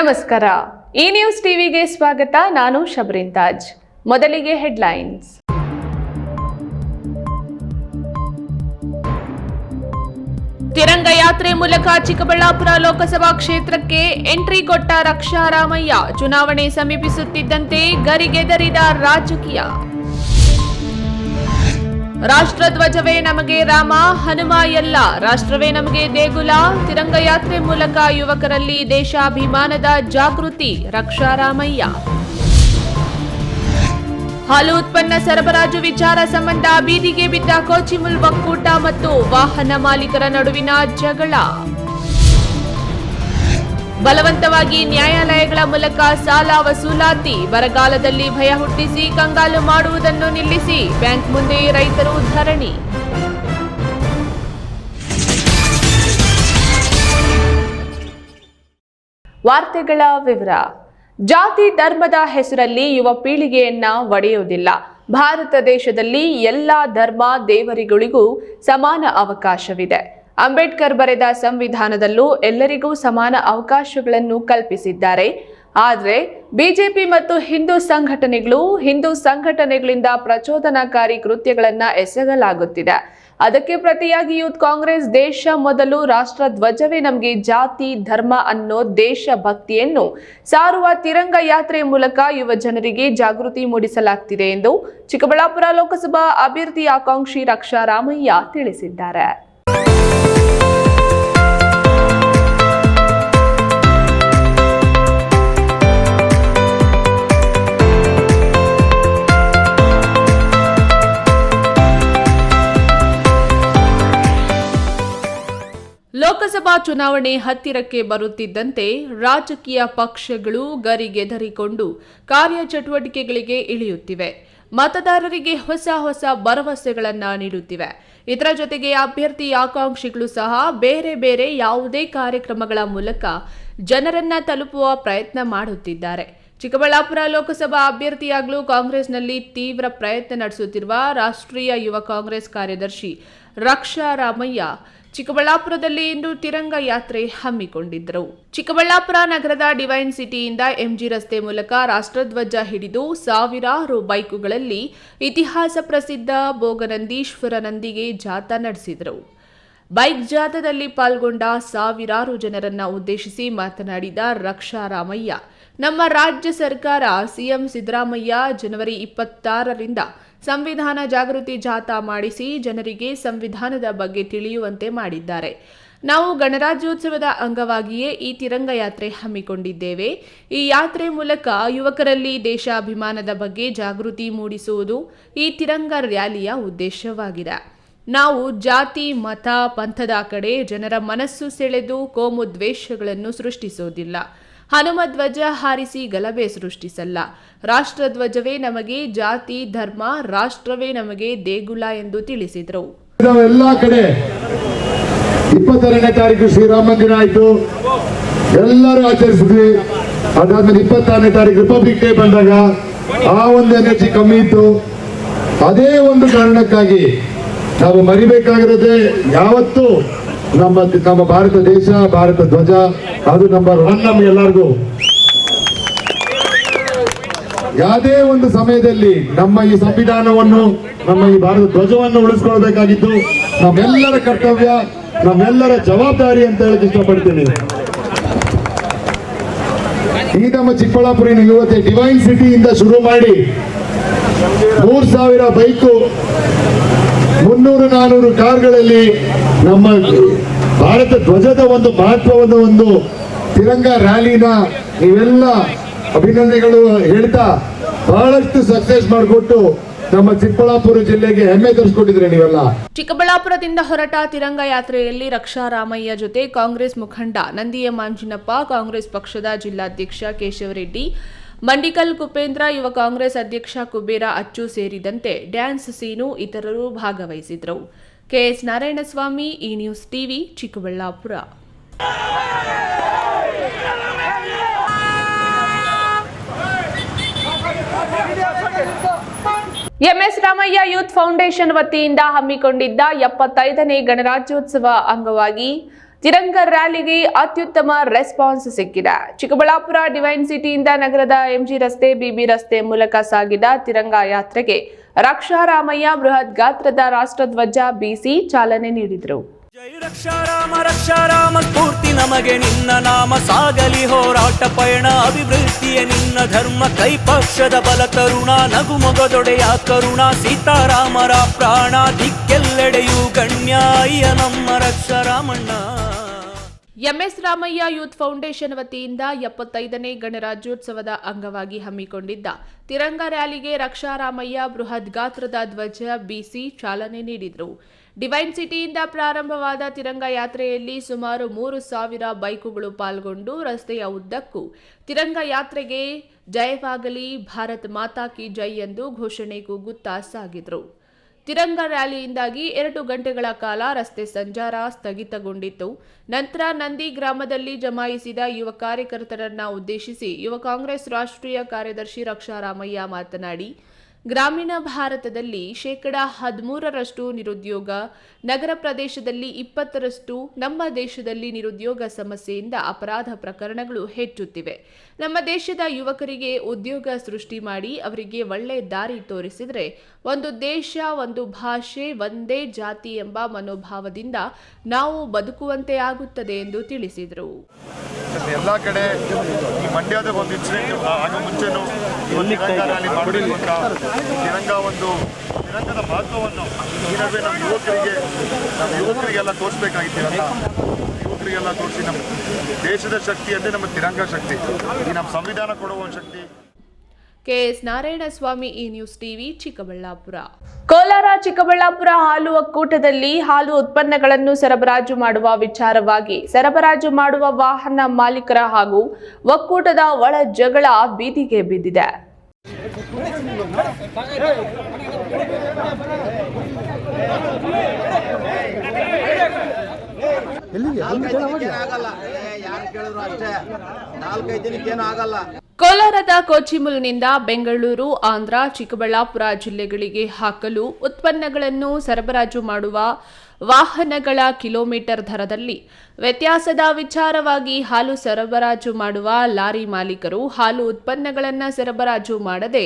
ನಮಸ್ಕಾರ. ಈ ನ್ಯೂಸ್ ಟಿವಿಗೆ ಸ್ವಾಗತ. ನಾನು ಶಬ್ರಿನ್ ತಾಜ್. ಮೊದಲಿಗೆ ಹೆಡ್ಲೈನ್ಸ್. ತಿರಂಗ ಯಾತ್ರೆ ಮೂಲಕ ಚಿಕ್ಕಬಳ್ಳಾಪುರ ಲೋಕಸಭಾ ಕ್ಷೇತ್ರಕ್ಕೆ ಎಂಟ್ರಿ ಕೊಟ್ಟ ರಕ್ಷಾ ರಾಮಯ್ಯ. ಚುನಾವಣೆ ಸಮೀಪಿಸುತ್ತಿದ್ದಂತೆ ಗರಿಗೆದರಿದ ರಾಜಕೀಯ. ರಾಷ್ಟ್ರಧ್ವಜವೇ ನಮಗೆ ರಾಮ, ಹನುಮ ಎಲ್ಲ, ರಾಷ್ಟ್ರವೇ ನಮಗೆ ದೇಗುಲ. ತಿರಂಗ ಯಾತ್ರೆ ಮೂಲಕ ಯುವಕರಲ್ಲಿ ದೇಶಾಭಿಮಾನದ ಜಾಗೃತಿ. ರಕ್ಷಾ ರಾಮಯ್ಯ. ಹಾಲು ಉತ್ಪನ್ನ ಸರಬರಾಜು ವಿಚಾರ ಸಂಬಂಧ ಬೀದಿಗೆ ಬಿದ್ದ ಕೋಚಿಮುಲ್ ಒಕ್ಕೂಟ ಮತ್ತು ವಾಹನ ಮಾಲೀಕರ ನಡುವಿನ ಜಗಳ. ಬಲವಂತವಾಗಿ ನ್ಯಾಯಾಲಯಗಳ ಮೂಲಕ ಸಾಲ ವಸೂಲಾತಿ. ಬರಗಾಲದಲ್ಲಿ ಭಯ ಹುಟ್ಟಿಸಿ ಕಂಗಾಲು ಮಾಡುವುದನ್ನು ನಿಲ್ಲಿಸಿ. ಬ್ಯಾಂಕ್ ಮುಂದೆ ರೈತರು ಧರಣಿ. ವಾರ್ತೆಗಳ ವಿವರ. ಜಾತಿ ಧರ್ಮದ ಹೆಸರಲ್ಲಿ ಯುವ ಪೀಳಿಗೆಯನ್ನ ಒಡೆಯುವುದಿಲ್ಲ. ಭಾರತ ದೇಶದಲ್ಲಿ ಎಲ್ಲಾ ಧರ್ಮ ದೇವರುಗಳಿಗೂ ಸಮಾನ ಅವಕಾಶವಿದೆ. ಅಂಬೇಡ್ಕರ್ ಬರೆದ ಸಂವಿಧಾನದಲ್ಲೂ ಎಲ್ಲರಿಗೂ ಸಮಾನ ಅವಕಾಶಗಳನ್ನು ಕಲ್ಪಿಸಿದ್ದಾರೆ. ಆದರೆ ಬಿಜೆಪಿ ಮತ್ತು ಹಿಂದೂ ಸಂಘಟನೆಗಳಿಂದ ಪ್ರಚೋದನಾಕಾರಿ ಕೃತ್ಯಗಳನ್ನು ಎಸಗಲಾಗುತ್ತಿದೆ. ಅದಕ್ಕೆ ಪ್ರತಿಯಾಗಿ ಯೂತ್ ಕಾಂಗ್ರೆಸ್ ದೇಶ ಮೊದಲು, ರಾಷ್ಟ್ರ ಧ್ವಜವೇ ನಮಗೆ ಜಾತಿ ಧರ್ಮ ಅನ್ನೋ ದೇಶ ಭಕ್ತಿಯನ್ನು ಸಾರುವ ತಿರಂಗ ಯಾತ್ರೆ ಮೂಲಕ ಯುವ ಜನರಿಗೆ ಜಾಗೃತಿ ಮೂಡಿಸಲಾಗ್ತಿದೆ ಎಂದು ಚಿಕ್ಕಬಳ್ಳಾಪುರ ಲೋಕಸಭಾ ಅಭ್ಯರ್ಥಿ ಆಕಾಂಕ್ಷಿ ರಕ್ಷಾ ರಾಮಯ್ಯ ತಿಳಿಸಿದ್ದಾರೆ. ಲೋಕಸಭಾ ಚುನಾವಣೆ ಹತ್ತಿರಕ್ಕೆ ಬರುತ್ತಿದ್ದಂತೆ ರಾಜಕೀಯ ಪಕ್ಷಗಳು ಗರಿಗೆದರಿಕೊಂಡು ಕಾರ್ಯಚಟುವಟಿಕೆಗಳಿಗೆ ಇಳಿಯುತ್ತಿವೆ. ಮತದಾರರಿಗೆ ಹೊಸ ಭರವಸೆಗಳನ್ನು ನೀಡುತ್ತಿವೆ. ಇದರ ಜೊತೆಗೆ ಅಭ್ಯರ್ಥಿ ಆಕಾಂಕ್ಷಿಗಳು ಸಹ ಬೇರೆ ಬೇರೆ ಯಾವುದೇ ಕಾರ್ಯಕ್ರಮಗಳ ಮೂಲಕ ಜನರನ್ನ ತಲುಪುವ ಪ್ರಯತ್ನ ಮಾಡುತ್ತಿದ್ದಾರೆ. ಚಿಕ್ಕಬಳ್ಳಾಪುರ ಲೋಕಸಭಾ ಅಭ್ಯರ್ಥಿಯಾಗಲು ಕಾಂಗ್ರೆಸ್ನಲ್ಲಿ ತೀವ್ರ ಪ್ರಯತ್ನ ನಡೆಸುತ್ತಿರುವ ರಾಷ್ಟ್ರೀಯ ಯುವ ಕಾಂಗ್ರೆಸ್ ಕಾರ್ಯದರ್ಶಿ ರಕ್ಷಾ ರಾಮಯ್ಯ ಚಿಕ್ಕಬಳ್ಳಾಪುರದಲ್ಲಿ ಇಂದು ತಿರಂಗ ಯಾತ್ರೆ ಹಮ್ಮಿಕೊಂಡಿದ್ದರು. ಚಿಕ್ಕಬಳ್ಳಾಪುರ ನಗರದ ಡಿವೈನ್ ಸಿಟಿಯಿಂದ ಎಂಜಿ ರಸ್ತೆ ಮೂಲಕ ರಾಷ್ಟ್ರಧ್ವಜ ಹಿಡಿದು ಸಾವಿರಾರು ಬೈಕುಗಳಲ್ಲಿ ಇತಿಹಾಸ ಪ್ರಸಿದ್ಧ ಭೋಗನಂದೀಶ್ವರ ನಂದಿಗೆ ಜಾಥಾ ನಡೆಸಿದರು. ಬೈಕ್ ಜಾಥಾದಲ್ಲಿ ಪಾಲ್ಗೊಂಡ ಸಾವಿರಾರು ಜನರನ್ನ ಉದ್ದೇಶಿಸಿ ಮಾತನಾಡಿದ ರಕ್ಷಾ ರಾಮಯ್ಯ, ನಮ್ಮ ರಾಜ್ಯ ಸರ್ಕಾರ ಸಿಎಂ ಸಿದ್ದರಾಮಯ್ಯ ಜನವರಿ 26ರಿಂದ ಸಂವಿಧಾನ ಜಾಗೃತಿ ಜಾಥಾ ಮಾಡಿಸಿ ಜನರಿಗೆ ಸಂವಿಧಾನದ ಬಗ್ಗೆ ತಿಳಿಯುವಂತೆ ಮಾಡಿದ್ದಾರೆ. ನಾವು ಗಣರಾಜ್ಯೋತ್ಸವದ ಅಂಗವಾಗಿಯೇ ಈ ತಿರಂಗ ಯಾತ್ರೆ ಹಮ್ಮಿಕೊಂಡಿದ್ದೇವೆ. ಈ ಯಾತ್ರೆ ಮೂಲಕ ಯುವಕರಲ್ಲಿ ದೇಶಾಭಿಮಾನದ ಬಗ್ಗೆ ಜಾಗೃತಿ ಮೂಡಿಸುವುದು ಈ ತಿರಂಗ ರ್ಯಾಲಿಯ ಉದ್ದೇಶವಾಗಿದೆ. ನಾವು ಜಾತಿ ಮತ ಪಂಥದ ಕಡೆ ಜನರ ಮನಸ್ಸು ಸೆಳೆದು ಕೋಮು ದ್ವೇಷಗಳನ್ನು ಸೃಷ್ಟಿಸೋದಿಲ್ಲ. ಹನುಮ ಧ್ವಜ ಹಾರಿಸಿ ಗಲಭೆ ಸೃಷ್ಟಿಸಲ್ಲ. ರಾಷ್ಟ್ರಧ್ವಜವೇ ನಮಗೆ ಜಾತಿ ಧರ್ಮ, ರಾಷ್ಟ್ರವೇ ನಮಗೆ ದೇಗುಲ ಎಂದು ತಿಳಿಸಿದರು. ಎಲ್ಲಾ ಕಡೆ 22ನೇ ತಾರೀಕು ಶ್ರೀರಾಮ ಮಂದಿರ ಆಯ್ತು, ಎಲ್ಲರೂ ಆಚರಿಸಿದ್ವಿ. ಅದಾದ್ಮೇಲೆ 26ನೇ ತಾರೀಕು ರಿಪಬ್ಲಿಕ್ ಡೇ ಬಂದಾಗ ಆ ಒಂದು ಎನರ್ಜಿ ಕಮ್ಮಿ ಇತ್ತು. ಅದೇ ಒಂದು ಕಾರಣಕ್ಕಾಗಿ ನಾವು ಮರಿಬೇಕಾಗಿರೋದೇ ಯಾವತ್ತು ನಮ್ಮ ಭಾರತ ದೇಶ, ಭಾರತ ಧ್ವಜ ಅದು ನಂಬರ್ 1 ನಮ್ಗೆಲ್ಲರಿಗೂ. ಯಾವುದೇ ಒಂದು ಸಮಯದಲ್ಲಿ ನಮ್ಮ ಈ ಸಂವಿಧಾನವನ್ನು, ನಮ್ಮ ಈ ಭಾರತ ಧ್ವಜವನ್ನು ಉಳಿಸ್ಕೊಳ್ಬೇಕಾಗಿದ್ದು ನಮ್ಮೆಲ್ಲರ ಕರ್ತವ್ಯ, ನಮ್ಮೆಲ್ಲರ ಜವಾಬ್ದಾರಿ ಅಂತ ಹೇಳಕ್ ಇಷ್ಟಪಡ್ತೀನಿ. ಈ ನಮ್ಮ ಚಿಕ್ಕಬಳ್ಳಾಪುರಿನ ಯುವತೆ ಡಿವೈನ್ ಸಿಟಿಯಿಂದ ಶುರು ಮಾಡಿ 3000 ಬೈಕು, 300-400 ಕಾರ್ಗಳಲ್ಲಿ ನಮ್ಮ ಭಾರತ ಧ್ವಜದ ಒಂದು ಮಹತ್ವವನ್ನು, ಒಂದು ತಿರಂಗ ರ್ಯಾಲಿನ ನೀವೆಲ್ಲ ಅಭಿನಂದನೆಗಳು ಹೇಳ್ತಾ ಬಹಳಷ್ಟು ಸಕ್ಸಸ್ ಮಾಡಿಕೊಟ್ಟು ನಮ್ಮ ಚಿಕ್ಕಬಳ್ಳಾಪುರ ಜಿಲ್ಲೆಗೆ ಹೆಮ್ಮೆ ತರಿಸಿಕೊಟ್ಟಿದ್ರೆ ನೀವೆಲ್ಲ. ಚಿಕ್ಕಬಳ್ಳಾಪುರದಿಂದ ಹೊರಟ ತಿರಂಗ ಯಾತ್ರೆಯಲ್ಲಿ ರಕ್ಷಾ ರಾಮಯ್ಯ ಜೊತೆ ಕಾಂಗ್ರೆಸ್ ಮುಖಂಡ ನಂದಿಯ ಮಂಜುನಪ್ಪ, ಕಾಂಗ್ರೆಸ್ ಪಕ್ಷದ ಜಿಲ್ಲಾಧ್ಯಕ್ಷ ಕೇಶವರೆಡ್ಡಿ, ಮಂಡಿಕಲ್ ಕುಪೇಂದ್ರ, ಯುವ ಕಾಂಗ್ರೆಸ್ ಅಧ್ಯಕ್ಷ ಕುಬೇರ ಅಚ್ಚು ಸೇರಿದಂತೆ ಡ್ಯಾನ್ಸ್ ಸೀನು ಇತರರು ಭಾಗವಹಿಸಿದರು. ಕೆಎಸ್ ನಾರಾಯಣಸ್ವಾಮಿ, ಈ news TV, Chikkaballapur. MS Ramaiah youth foundation ವತಿಯಿಂದ ಹಮ್ಮಿಕೊಂಡಿದ್ದ 75ನೇ ಗಣರಾಜ್ಯೋತ್ಸವ ಅಂಗವಾಗಿ ತಿರಂಗ ರ್ಯಾಲಿಗೆ ಅತ್ಯುತ್ತಮ ರೆಸ್ಪಾನ್ಸ್ ಸಿಕ್ಕಿದೆ. ಚಿಕ್ಕಬಳ್ಳಾಪುರ ಡಿವೈನ್ ಸಿಟಿಯಿಂದ ನಗರದ ಎಂಜಿ ರಸ್ತೆ, ಬಿಬಿ ರಸ್ತೆ ಮೂಲಕ ಸಾಗಿದ ತಿರಂಗ ಯಾತ್ರೆಗೆ ರಕ್ಷಾ ರಾಮಯ್ಯ ಬೃಹತ್ ಗಾತ್ರದ ರಾಷ್ಟ್ರಧ್ವಜ ಬೀಸಿ ಚಾಲನೆ ನೀಡಿದರು. ಜೈ ರಕ್ಷಾ ರಾಮ ಸ್ಫೂರ್ತಿ ನಮಗೆ ನಿನ್ನ ನಾಮ ಸಾಗಲಿ ಹೋರಾಟ ಪಯಣ ಅಭಿವೃದ್ಧಿಯ ನಿನ್ನ ಧರ್ಮ ಕೈ ಪಕ್ಷದ ಬಲ ತರುಣ ನಗು ಮೊಗದೊಡೆಯ ಕರುಣ ಸೀತಾರಾಮರ ಪ್ರಾಣ ದಿಕ್ಕೆಲ್ಲೆಡೆಯೂ ಗಣ್ಯ ಅಯ್ಯ ನಮ್ಮ Raksha Ramanna. MS Ramaiah youth foundation ವತಿಯಿಂದ 75ನೇ ಗಣರಾಜ್ಯೋತ್ಸವದ ಅಂಗವಾಗಿ ಹಮ್ಮಿಕೊಂಡಿದ್ದ ತಿರಂಗ ರ್ಯಾಲಿಗೆ ರಕ್ಷಾ ರಾಮಯ್ಯ ಬೃಹತ್ ಗಾತ್ರದ ಧ್ವಜ ಬೀಸಿ ಚಾಲನೆ ನೀಡಿದರು. ಡಿವೈನ್ ಸಿಟಿಯಿಂದ ಪ್ರಾರಂಭವಾದ ತಿರಂಗ ಯಾತ್ರೆಯಲ್ಲಿ ಸುಮಾರು 3,000 ಬೈಕುಗಳು ಪಾಲ್ಗೊಂಡು ರಸ್ತೆಯ ಉದ್ದಕ್ಕೂ ತಿರಂಗ ಯಾತ್ರೆಗೆ ಜಯವಾಗಲಿ, ಭಾರತ್ ಮಾತಾ ಕಿ ಜೈ ಎಂದು ಘೋಷಣೆ ಕೂಗುತ್ತಾ ಸಾಗಿದರು. ತಿರಂಗ ರ್ಯಾಲಿಯಿಂದಾಗಿ 2 ಗಂಟೆಗಳ ಕಾಲ ರಸ್ತೆ ಸಂಚಾರ ಸ್ಥಗಿತಗೊಂಡಿತ್ತು. ನಂತರ ನಂದಿ ಗ್ರಾಮದಲ್ಲಿ ಜಮಾಯಿಸಿದ ಯುವ ಕಾರ್ಯಕರ್ತರನ್ನ ಉದ್ದೇಶಿಸಿ ಯುವ ಕಾಂಗ್ರೆಸ್ ರಾಷ್ಟ್ರೀಯ ಕಾರ್ಯದರ್ಶಿ ರಕ್ಷಾ ರಾಮಯ್ಯ ಮಾತನಾಡಿ, ಗ್ರಾಮೀಣ ಭಾರತದಲ್ಲಿ 13% ನಿರುದ್ಯೋಗ, ನಗರ ಪ್ರದೇಶದಲ್ಲಿ 20%, ನಮ್ಮ ದೇಶದಲ್ಲಿ ನಿರುದ್ಯೋಗ ಸಮಸ್ಯೆಯಿಂದ ಅಪರಾಧ ಪ್ರಕರಣಗಳು ಹೆಚ್ಚುತ್ತಿವೆ. ನಮ್ಮ ದೇಶದ ಯುವಕರಿಗೆ ಉದ್ಯೋಗ ಸೃಷ್ಟಿ ಮಾಡಿ ಅವರಿಗೆ ಒಳ್ಳೆ ದಾರಿ ತೋರಿಸಿದರೆ ಒಂದು ದೇಶ, ಒಂದು ಭಾಷೆ, ಒಂದೇ ಜಾತಿ ಎಂಬ ಮನೋಭಾವದಿಂದ ನಾವು ಬದುಕುವಂತೆ ಆಗುತ್ತದೆ ಎಂದು ತಿಳಿಸಿದರು. ಎಲ್ಲ ಕಡೆ ಈ ಮಂಡ್ಯದ ಒಂದು ಇನ್ಸಿಡೆಂಟ್ ಆಗ ಮುಂಚೆನೂ ತಿರಂಗ ರ್ಯಾಲಿ ಮಾಡಬೇಕು ಅಂತ ತಿರಂಗದ ಮಹತ್ವವನ್ನು ಈ ನಡುವೆ ನಮ್ಮ ಯುವಕರಿಗೆಲ್ಲ ತೋರಿಸ್ಬೇಕಾಗಿದ್ದೀವಲ್ಲ. ಯುವಕರಿಗೆಲ್ಲ ತೋರಿಸಿ ನಮ್ಮ ದೇಶದ ಶಕ್ತಿ ಅಂದರೆ ನಮ್ಮ ತಿರಂಗ ಶಕ್ತಿ, ಈ ನಮ್ಮ ಸಂವಿಧಾನ ಕೊಡುವ ಒಂದು ಶಕ್ತಿ. ಕೆಎಸ್ ನಾರಾಯಣಸ್ವಾಮಿ, ಈ ನ್ಯೂಸ್ ಟಿವಿ, ಚಿಕ್ಕಬಳ್ಳಾಪುರ. ಕೋಲಾರ ಚಿಕ್ಕಬಳ್ಳಾಪುರ ಹಾಲು ಒಕ್ಕೂಟದಲ್ಲಿ ಹಾಲು ಉತ್ಪನ್ನಗಳನ್ನು ಸರಬರಾಜು ಮಾಡುವ ವಿಚಾರವಾಗಿ ಸರಬರಾಜು ಮಾಡುವ ವಾಹನ ಮಾಲೀಕರ ಹಾಗೂ ಒಕ್ಕೂಟದ ಒಳ ಜಗಳ ಬೀದಿಗೆ ಬಿದ್ದಿದೆ. ಕೋಲಾರದ ಕೋಚಿಮುಲ್ನಿಂದ ಬೆಂಗಳೂರು, ಆಂಧ್ರ, ಚಿಕ್ಕಬಳ್ಳಾಪುರ ಜಿಲ್ಲೆಗಳಿಗೆ ಹಾಕಲು ಉತ್ಪನ್ನಗಳನ್ನು ಸರಬರಾಜು ಮಾಡುವ ವಾಹನಗಳ ಕಿಲೋಮೀಟರ್ ದರದಲ್ಲಿ ವ್ಯತ್ಯಾಸದ ವಿಚಾರವಾಗಿ ಹಾಲು ಸರಬರಾಜು ಮಾಡುವ ಲಾರಿ ಮಾಲೀಕರು ಹಾಲು ಉತ್ಪನ್ನಗಳನ್ನು ಸರಬರಾಜು ಮಾಡದೆ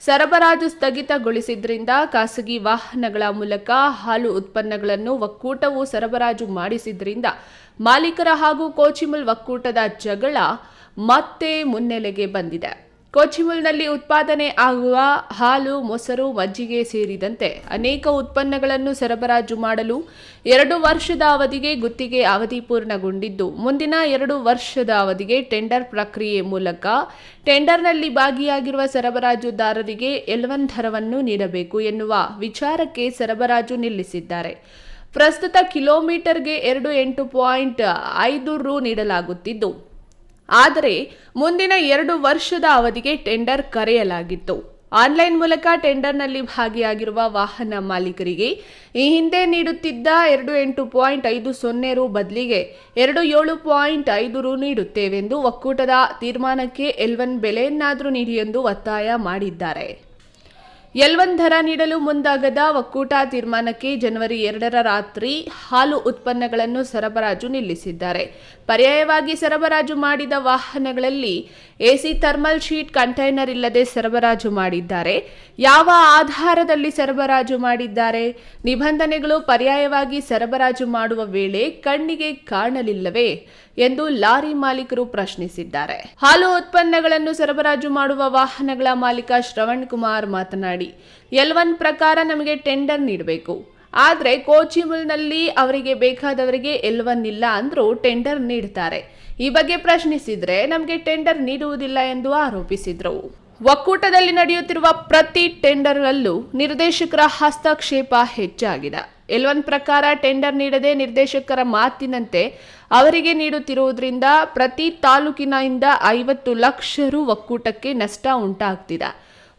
ಸರಬರಾಜು ಸ್ಥಗಿತಗೊಳಿಸಿದ್ರಿಂದ ಖಾಸಗಿ ವಾಹನಗಳ ಮೂಲಕ ಹಾಲು ಉತ್ಪನ್ನಗಳನ್ನು ಒಕ್ಕೂಟವು ಸರಬರಾಜು ಮಾಡಿಸಿದ್ರಿಂದ ಮಾಲೀಕರ ಹಾಗೂ ಕೋಚಿಮುಲ್ ಒಕ್ಕೂಟದ ಜಗಳ ಮತ್ತೆ ಮುನ್ನೆಲೆಗೆ ಬಂದಿದೆ. ಕೋಚಿಮುಲ್ನಲ್ಲಿ ಉತ್ಪಾದನೆ ಆಗುವ ಹಾಲು, ಮೊಸರು, ಮಜ್ಜಿಗೆ ಸೇರಿದಂತೆ ಅನೇಕ ಉತ್ಪನ್ನಗಳನ್ನು ಸರಬರಾಜು ಮಾಡಲು 2 ವರ್ಷದ ಅವಧಿಗೆ ಗುತ್ತಿಗೆ ಅವಧಿ ಪೂರ್ಣಗೊಂಡಿದ್ದು, ಮುಂದಿನ 2 ವರ್ಷದ ಅವಧಿಗೆ ಟೆಂಡರ್ ಪ್ರಕ್ರಿಯೆ ಮೂಲಕ ಟೆಂಡರ್ನಲ್ಲಿ ಭಾಗಿಯಾಗಿರುವ ಸರಬರಾಜುದಾರರಿಗೆ L1 ದರವನ್ನು ನೀಡಬೇಕು ಎನ್ನುವ ವಿಚಾರಕ್ಕೆ ಸರಬರಾಜು ನಿಲ್ಲಿಸಿದ್ದಾರೆ. ಪ್ರಸ್ತುತ ಕಿಲೋಮೀಟರ್ಗೆ 28.5 ರು ನೀಡಲಾಗುತ್ತಿದ್ದು, ಆದರೆ ಮುಂದಿನ 2 ವರ್ಷದ ಅವಧಿಗೆ ಟೆಂಡರ್ ಕರೆಯಲಾಗಿತ್ತು. ಆನ್ಲೈನ್ ಮೂಲಕ ಟೆಂಡರ್ನಲ್ಲಿ ಭಾಗಿಯಾಗಿರುವ ವಾಹನ ಮಾಲೀಕರಿಗೆ ಈ ಹಿಂದೆ ನೀಡುತ್ತಿದ್ದ 28.50 ರು ಬದಲಿಗೆ 27.5 ರು ನೀಡುತ್ತೇವೆಂದು ಒಕ್ಕೂಟದ ತೀರ್ಮಾನಕ್ಕೆ L1 ಬೆಲೆಯನ್ನಾದರೂ ನೀಡಿ ಎಂದು ಒತ್ತಾಯ ಮಾಡಿದ್ದಾರೆ. L1 ದರ ನೀಡಲು ಮುಂದಾಗದ ಒಕ್ಕೂಟ ತೀರ್ಮಾನಕ್ಕೆ ಜನವರಿ 2ರ ರಾತ್ರಿ ಹಾಲು ಉತ್ಪನ್ನಗಳನ್ನು ಸರಬರಾಜು ನಿಲ್ಲಿಸಿದ್ದಾರೆ. ಪರ್ಯಾಯವಾಗಿ ಸರಬರಾಜು ಮಾಡಿದ ವಾಹನಗಳಲ್ಲಿ ಎಸಿ ಥರ್ಮಲ್ ಶೀಟ್ ಕಂಟೈನರ್ ಇಲ್ಲದೆ ಸರಬರಾಜು ಮಾಡಿದ್ದಾರೆ. ಯಾವ ಆಧಾರದಲ್ಲಿ ಸರಬರಾಜು ಮಾಡಿದ್ದಾರೆ? ನಿಬಂಧನೆಗಳು ಪರ್ಯಾಯವಾಗಿ ಸರಬರಾಜು ಮಾಡುವ ವೇಳೆ ಕಣ್ಣಿಗೆ ಕಾಣಲಿಲ್ಲವೇ ಎಂದು ಲಾರಿ ಮಾಲೀಕರು ಪ್ರಶ್ನಿಸಿದ್ದಾರೆ. ಹಾಲು ಉತ್ಪನ್ನಗಳನ್ನು ಸರಬರಾಜು ಮಾಡುವ ವಾಹನಗಳ ಮಾಲೀಕ ಶ್ರವಣ್ ಕುಮಾರ್ ಮಾತನಾಡಿ, L1 ಪ್ರಕಾರ ನಮಗೆ ಟೆಂಡರ್ ನೀಡಬೇಕು. ಆದರೆ ಕೋಚಿಮುಲ್ನಲ್ಲಿ ಅವರಿಗೆ ಬೇಕಾದವರಿಗೆ L1 ಇಲ್ಲ ಅಂದ್ರೂ ಟೆಂಡರ್ ನೀಡ್ತಾರೆ. ಈ ಬಗ್ಗೆ ಪ್ರಶ್ನಿಸಿದ್ರೆ ನಮಗೆ ಟೆಂಡರ್ ನೀಡುವುದಿಲ್ಲ ಎಂದು ಆರೋಪಿಸಿದರು. ಒಕ್ಕೂಟದಲ್ಲಿ ನಡೆಯುತ್ತಿರುವ ಪ್ರತಿ ಟೆಂಡರ್ನಲ್ಲೂ ನಿರ್ದೇಶಕರ ಹಸ್ತಕ್ಷೇಪ ಹೆಚ್ಚಾಗಿದೆ. L1 ಪ್ರಕಾರ ಟೆಂಡರ್ ನೀಡದೆ ನಿರ್ದೇಶಕರ ಮಾತಿನಂತೆ ಅವರಿಗೆ ನೀಡುತ್ತಿರುವುದರಿಂದ ಪ್ರತಿ ತಾಲೂಕಿನಿಂದ 50 ಲಕ್ಷ ರು ಒಕ್ಕೂಟಕ್ಕೆ ನಷ್ಟ ಉಂಟಾಗ್ತಿದೆ.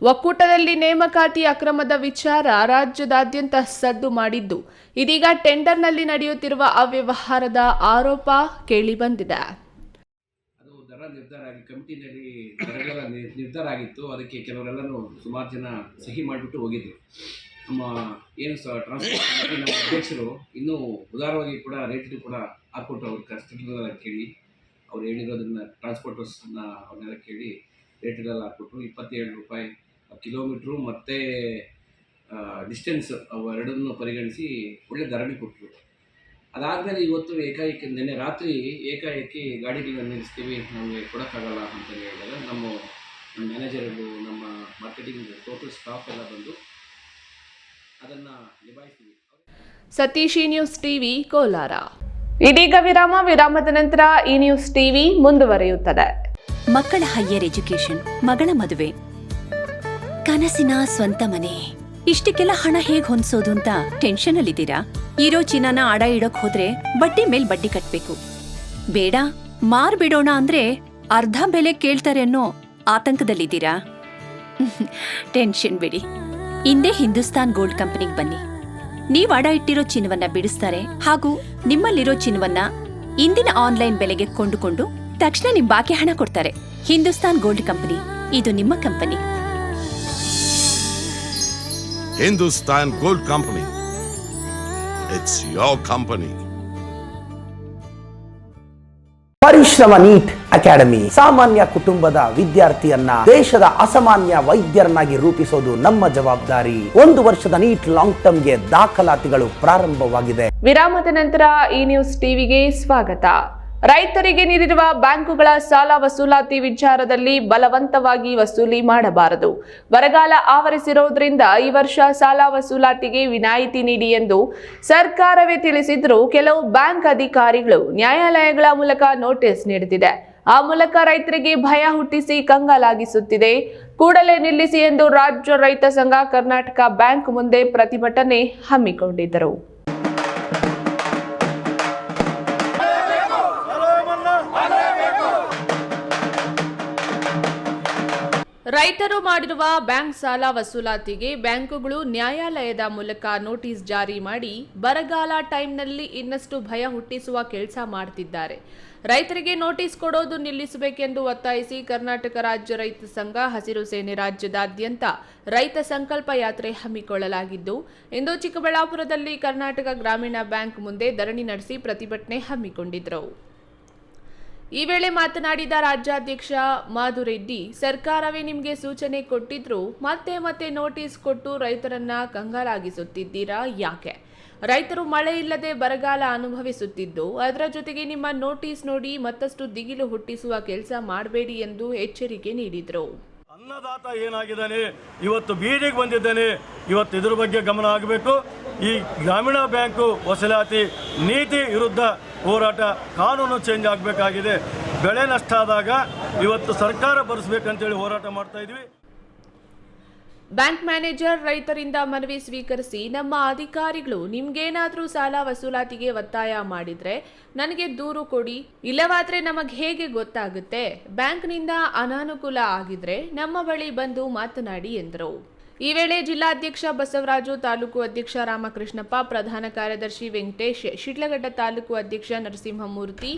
ಒಕ್ಕೂಟದಲ್ಲಿ ನೇಮಕಾತಿ ಅಕ್ರಮದ ವಿಚಾರ ರಾಜ್ಯದಾದ್ಯಂತ ಸದ್ದು ಮಾಡಿದ್ದು, ಇದೀಗ ಟೆಂಡರ್ನಲ್ಲಿ ನಡೆಯುತ್ತಿರುವ ಅವ್ಯವಹಾರದ ಆರೋಪ ಕೇಳಿಬಂದಿದೆ. ಅದು ದರ ನಿರ್ಧಾರ ಆಗಿ ಕಮಿಟಿನಲ್ಲಿ ದರಗಳ ನಿರ್ಧಾರ ಆಗಿತ್ತು. ಅದಕ್ಕೆ ಕೆಲವರೆಲ್ಲನೂ ಸುಮಾರು ಜನ ಸಹಿ ಮಾಡಿಬಿಟ್ಟು ಹೋಗಿದ್ರು. ನಮ್ಮ ಏನು ಟ್ರಾನ್ಸ್ಪೋರ್ಟ್ ಕಮಿಟಿ ನಮ್ಮ ಅಧ್ಯಕ್ಷರು ಇನ್ನೂ ಉದಾರವಾಗಿ ಕೂಡ ರೇಟ್ಗಳು ಕೂಡ ಹಾಕ್ಕೊಟ್ರು. ಅವ್ರ ಕಷ್ಟಗಳನ್ನ ಕೇಳಿ ಅವ್ರು ಹೇಳಿರೋದನ್ನ ಟ್ರಾನ್ಸ್ಪೋರ್ಟರ್ಸ್ನ ಅವ್ರನ್ನೆಲ್ಲ ಕೇಳಿ ರೇಟ್ಗಳೆಲ್ಲ ಹಾಕ್ಕೊಟ್ರು. 27 ರೂಪಾಯಿ ಕಿಲೋಮೀಟ್ರು ಮತ್ತು ಡಿಸ್ಟೆನ್ಸ್ ಅವೆರಡನ್ನು ಪರಿಗಣಿಸಿ ಒಳ್ಳೆ ದರನೇ ಕೊಟ್ಟರು. ಅದಾದಮೇಲೆ ಇವತ್ತು ಏಕಾಏಕಿ ನಿನ್ನೆ ರಾತ್ರಿ ಏಕಾಏಕಿ ಗಾಡಿಗಳನ್ನ ನಿಲ್ಲಿಸ್ತೀವಿ, ನಮಗೆ ಕೊಡೋಕ್ಕಾಗಲ್ಲ ಅಂತ ಹೇಳಿದಾಗ ನಮ್ಮ ಮ್ಯಾನೇಜರ್ಗಳು, ನಮ್ಮ ಮಾರ್ಕೆಟಿಂಗ್ ಟೋಟಲ್ ಸ್ಟಾಫ್ ಎಲ್ಲ ಬಂದು ಅದನ್ನು ನಿಭಾಯಿಸ್ತೀವಿ. ಸತೀಶ್, ಈ ನ್ಯೂಸ್ ಟಿವಿ, ಕೋಲಾರ. ಇದೀಗ ವಿರಾಮದ ನಂತರ ಈ ನ್ಯೂಸ್ ಟಿವಿ ಮುಂದುವರಿಯುತ್ತದೆ. ಮಕ್ಕಳ ಹೈಯರ್ ಎಜುಕೇಶನ್, ಮಗಳ ಮದುವೆ, ಕನಸಿನ ಸ್ವಂತ ಮನೆ, ಇಷ್ಟಕ್ಕೆಲ್ಲ ಹಣ ಹೇಗ್ ಹೊಂದ್ಸೋದು ಅಂತ ಟೆನ್ಷನ್ ಅಲ್ಲಿದ್ದೀರಾ? ಇರೋ ಚಿನ್ನನ ಅಡ ಇಡೋಕ್ ಹೋದ್ರೆ ಬಡ್ಡಿ ಮೇಲ್ ಬಡ್ಡಿ ಕಟ್ಬೇಕು. ಬೇಡ, ಮಾರ್ಬಿಡೋಣ ಅಂದ್ರೆ ಅರ್ಧ ಬೆಲೆ ಕೇಳ್ತಾರೆ ಅನ್ನೋ ಆತಂಕದಲ್ಲಿದ್ದೀರಾ? ಟೆನ್ಷನ್ ಬಿಡಿ, ಇಂದೇ ಹಿಂದೂಸ್ತಾನ್ ಗೋಲ್ಡ್ ಕಂಪನಿಗೆ ಬನ್ನಿ. ನೀವ್ ಅಡ ಇಟ್ಟಿರೋ ಚಿನ್ನವನ್ನ ಬಿಡಿಸ್ತಾರೆ ಹಾಗೂ ನಿಮ್ಮಲ್ಲಿರೋ ಚಿನ್ನವನ್ನ ಇಂದಿನ ಆನ್ಲೈನ್ ಬೆಲೆಗೆ ಕೊಂಡುಕೊಂಡು ತಕ್ಷಣ ನಿಮ್ ಬಾಕಿ ಹಣ ಕೊಡ್ತಾರೆ. ಹಿಂದೂಸ್ತಾನ್ ಗೋಲ್ಡ್ ಕಂಪನಿ, ಇದು ನಿಮ್ಮ company. Hindustan Gold Company. It's your company. ಪರಿಶ್ರಮ ನೀಟ್ ಅಕಾಡೆಮಿ ಸಾಮಾನ್ಯ ಕುಟುಂಬದ ವಿದ್ಯಾರ್ಥಿಯನ್ನ ದೇಶದ ಅಸಾಮಾನ್ಯ ವೈದ್ಯರನ್ನಾಗಿ ರೂಪಿಸೋದು ನಮ್ಮ ಜವಾಬ್ದಾರಿ. 1 ವರ್ಷದ ನೀಟ್ ಲಾಂಗ್ ಟರ್ಮ್ಗೆ ದಾಖಲಾತಿಗಳು ಪ್ರಾರಂಭವಾಗಿದೆ. ವಿರಾಮದ ನಂತರ ಈ ನ್ಯೂಸ್ ಟಿವಿಗೆ ಸ್ವಾಗತ. ರೈತರಿಗೆ ನೀಡಿರುವ ಬ್ಯಾಂಕುಗಳ ಸಾಲ ವಸೂಲಾತಿ ವಿಚಾರದಲ್ಲಿ ಬಲವಂತವಾಗಿ ವಸೂಲಿ ಮಾಡಬಾರದು. ಬರಗಾಲ ಆವರಿಸಿರುವುದರಿಂದ ಈ ವರ್ಷ ಸಾಲ ವಸೂಲಾತಿಗೆ ವಿನಾಯಿತಿ ನೀಡಿ ಎಂದು ಸರ್ಕಾರವೇ ತಿಳಿಸಿದ್ರೂ ಕೆಲವು ಬ್ಯಾಂಕ್ ಅಧಿಕಾರಿಗಳು ನ್ಯಾಯಾಲಯಗಳ ಮೂಲಕ ನೋಟಿಸ್ ನೀಡುತ್ತಿದೆ. ಆ ಮೂಲಕ ರೈತರಿಗೆ ಭಯ ಹುಟ್ಟಿಸಿ ಕಂಗಾಲಾಗಿಸುತ್ತಿದೆ. ಕೂಡಲೇ ನಿಲ್ಲಿಸಿ ಎಂದು ರಾಜ್ಯ ರೈತ ಸಂಘ ಕರ್ನಾಟಕ ಬ್ಯಾಂಕ್ ಮುಂದೆ ಪ್ರತಿಭಟನೆ ಹಮ್ಮಿಕೊಂಡಿದ್ದರು. ರೈತರು ಮಾಡಿರುವ ಬ್ಯಾಂಕ್ ಸಾಲ ವಸೂಲಾತಿಗೆ ಬ್ಯಾಂಕುಗಳು ನ್ಯಾಯಾಲಯದ ಮೂಲಕ ನೋಟಿಸ್ ಜಾರಿ ಮಾಡಿ ಬರಗಾಲ ಟೈಮ್ನಲ್ಲಿ ಇನ್ನಷ್ಟು ಭಯ ಹುಟ್ಟಿಸುವ ಕೆಲಸ ಮಾಡ್ತಿದ್ದಾರೆ. ರೈತರಿಗೆ ನೋಟಿಸ್ ಕೊಡೋದು ನಿಲ್ಲಿಸಬೇಕೆಂದು ಒತ್ತಾಯಿಸಿ ಕರ್ನಾಟಕ ರಾಜ್ಯ ರೈತ ಸಂಘ ಹಸಿರು ಸೇನೆ ರಾಜ್ಯದಾದ್ಯಂತ ರೈತ ಸಂಕಲ್ಪ ಯಾತ್ರೆ ಹಮ್ಮಿಕೊಳ್ಳಲಾಗಿದ್ದು, ಇಂದು ಚಿಕ್ಕಬಳ್ಳಾಪುರದಲ್ಲಿ ಕರ್ನಾಟಕ ಗ್ರಾಮೀಣ ಬ್ಯಾಂಕ್ ಮುಂದೆ ಧರಣಿ ನಡೆಸಿ ಪ್ರತಿಭಟನೆ ಹಮ್ಮಿಕೊಂಡಿದ್ದರು. ಈ ವೇಳೆ ಮಾತನಾಡಿದ ರಾಜ್ಯಾಧ್ಯಕ್ಷ ಮಾಧುರೆಡ್ಡಿ, ಸರ್ಕಾರವೇ ನಿಮಗೆ ಸೂಚನೆ ಕೊಟ್ಟಿದ್ರು ಮತ್ತೆ ನೋಟಿಸ್ ಕೊಟ್ಟು ರೈತರನ್ನ ಕಂಗಾಲಾಗಿಸುತ್ತಿದ್ದೀರಾ ಯಾಕೆ? ರೈತರು ಮಳೆ ಇಲ್ಲದೆ ಬರಗಾಲ ಅನುಭವಿಸುತ್ತಿದ್ದು, ಅದರ ಜೊತೆಗೆ ನಿಮ್ಮ ನೋಟಿಸ್ ನೋಡಿ ಮತ್ತಷ್ಟು ದಿಗಿಲು ಹುಟ್ಟಿಸುವ ಕೆಲಸ ಮಾಡಬೇಡಿ ಎಂದು ಎಚ್ಚರಿಕೆ ನೀಡಿದರು. ಅನ್ನದಾತ ಏನಾಗಿದ್ದಾನೆ, ಇವತ್ತು ಬೀದಿಗೆ ಬಂದಿದ್ದಾನೆ. ಇವತ್ತು ಇದ್ರ ಬಗ್ಗೆ ಗಮನ ಆಗಬೇಕು. ಈ ಗ್ರಾಮೀಣ ಬ್ಯಾಂಕು ವಸೂಲಾತಿ ನೀತಿ ವಿರುದ್ಧ ಹೋರಾಟ, ಕಾನೂನು ಚೇಂಜ್ ಆಗಬೇಕಾಗಿದೆ. ಬೆಳೆ ನಷ್ಟ ಆದಾಗ ಇವತ್ತು ಸರ್ಕಾರ ಭರಿಸಬೇಕಂತೇಳಿ ಹೋರಾಟ ಮಾಡ್ತಾ ಇದ್ವಿ. ಬ್ಯಾಂಕ್ ಮ್ಯಾನೇಜರ್ ರೈತರಿಂದ ಮನವಿ ಸ್ವೀಕರಿಸಿ, ನಮ್ಮ ಅಧಿಕಾರಿಗಳು ನಿಮ್ಗೇನಾದ್ರೂ ಸಾಲ ವಸೂಲಾತಿಗೆ ಒತ್ತಾಯ ಮಾಡಿದ್ರೆ ನನಗೆ ದೂರು ಕೊಡಿ, ಇಲ್ಲವಾದ್ರೆ ನಮಗೆ ಹೇಗೆ ಗೊತ್ತಾಗುತ್ತೆ? ಬ್ಯಾಂಕ್ನಿಂದ ಅನಾನುಕೂಲ ಆಗಿದ್ರೆ ನಮ್ಮ ಬಳಿ ಬಂದು ಮಾತನಾಡಿ ಎಂದರು. ಈ ವೇಳೆ ಜಿಲ್ಲಾಧ್ಯಕ್ಷ ಬಸವರಾಜು, ತಾಲೂಕು ಅಧ್ಯಕ್ಷ ರಾಮಕೃಷ್ಣಪ್ಪ, ಪ್ರಧಾನ ಕಾರ್ಯದರ್ಶಿ ವೆಂಕಟೇಶ್, ಶಿಡ್ಲಘಟ್ಟ ತಾಲೂಕು ಅಧ್ಯಕ್ಷ ನರಸಿಂಹಮೂರ್ತಿ,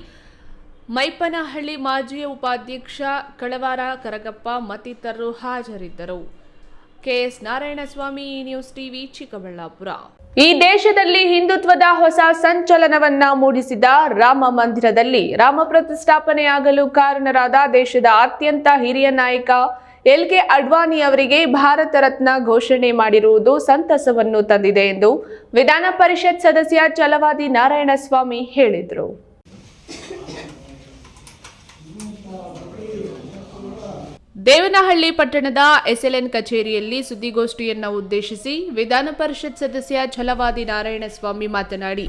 ಮೈಪನಹಳ್ಳಿ ಮಾಜಿ ಉಪಾಧ್ಯಕ್ಷ ಕಳವಾರ ಕರಗಪ್ಪ ಮತ್ತಿತರರು ಹಾಜರಿದ್ದರು. KS Narayanaswamy, news TV, Chikkaballapur. ಈ ದೇಶದಲ್ಲಿ ಹಿಂದುತ್ವದ ಹೊಸ ಸಂಚಲನವನ್ನ ಮೂಡಿಸಿದ ರಾಮ ಮಂದಿರದಲ್ಲಿ ರಾಮ ಪ್ರತಿಷ್ಠಾಪನೆಯಾಗಲು ಕಾರಣರಾದ ದೇಶದ ಅತ್ಯಂತ ಹಿರಿಯ ನಾಯಕ ಎಲ್.ಕೆ. ಅಡ್ವಾಣಿ ಅವರಿಗೆ ಭಾರತ ರತ್ನ ಘೋಷಣೆ ಮಾಡಿರುವುದು ಸಂತಸವನ್ನು ತಂದಿದೆ ಎಂದು ವಿಧಾನ ಪರಿಷತ್ ಸದಸ್ಯ ಛಲವಾದಿ ನಾರಾಯಣಸ್ವಾಮಿ ಹೇಳಿದರು. ದೇವನಹಳ್ಳಿ ಪಟ್ಟಣದ ಎಸ್ಎಲ್ಎನ್ ಕಚೇರಿಯಲ್ಲಿ ಸುದ್ದಿಗೋಷ್ಠಿಯನ್ನು ಉದ್ದೇಶಿಸಿ ವಿಧಾನ ಪರಿಷತ್ ಸದಸ್ಯ ಛಲವಾದಿ ನಾರಾಯಣಸ್ವಾಮಿ ಮಾತನಾಡಿ,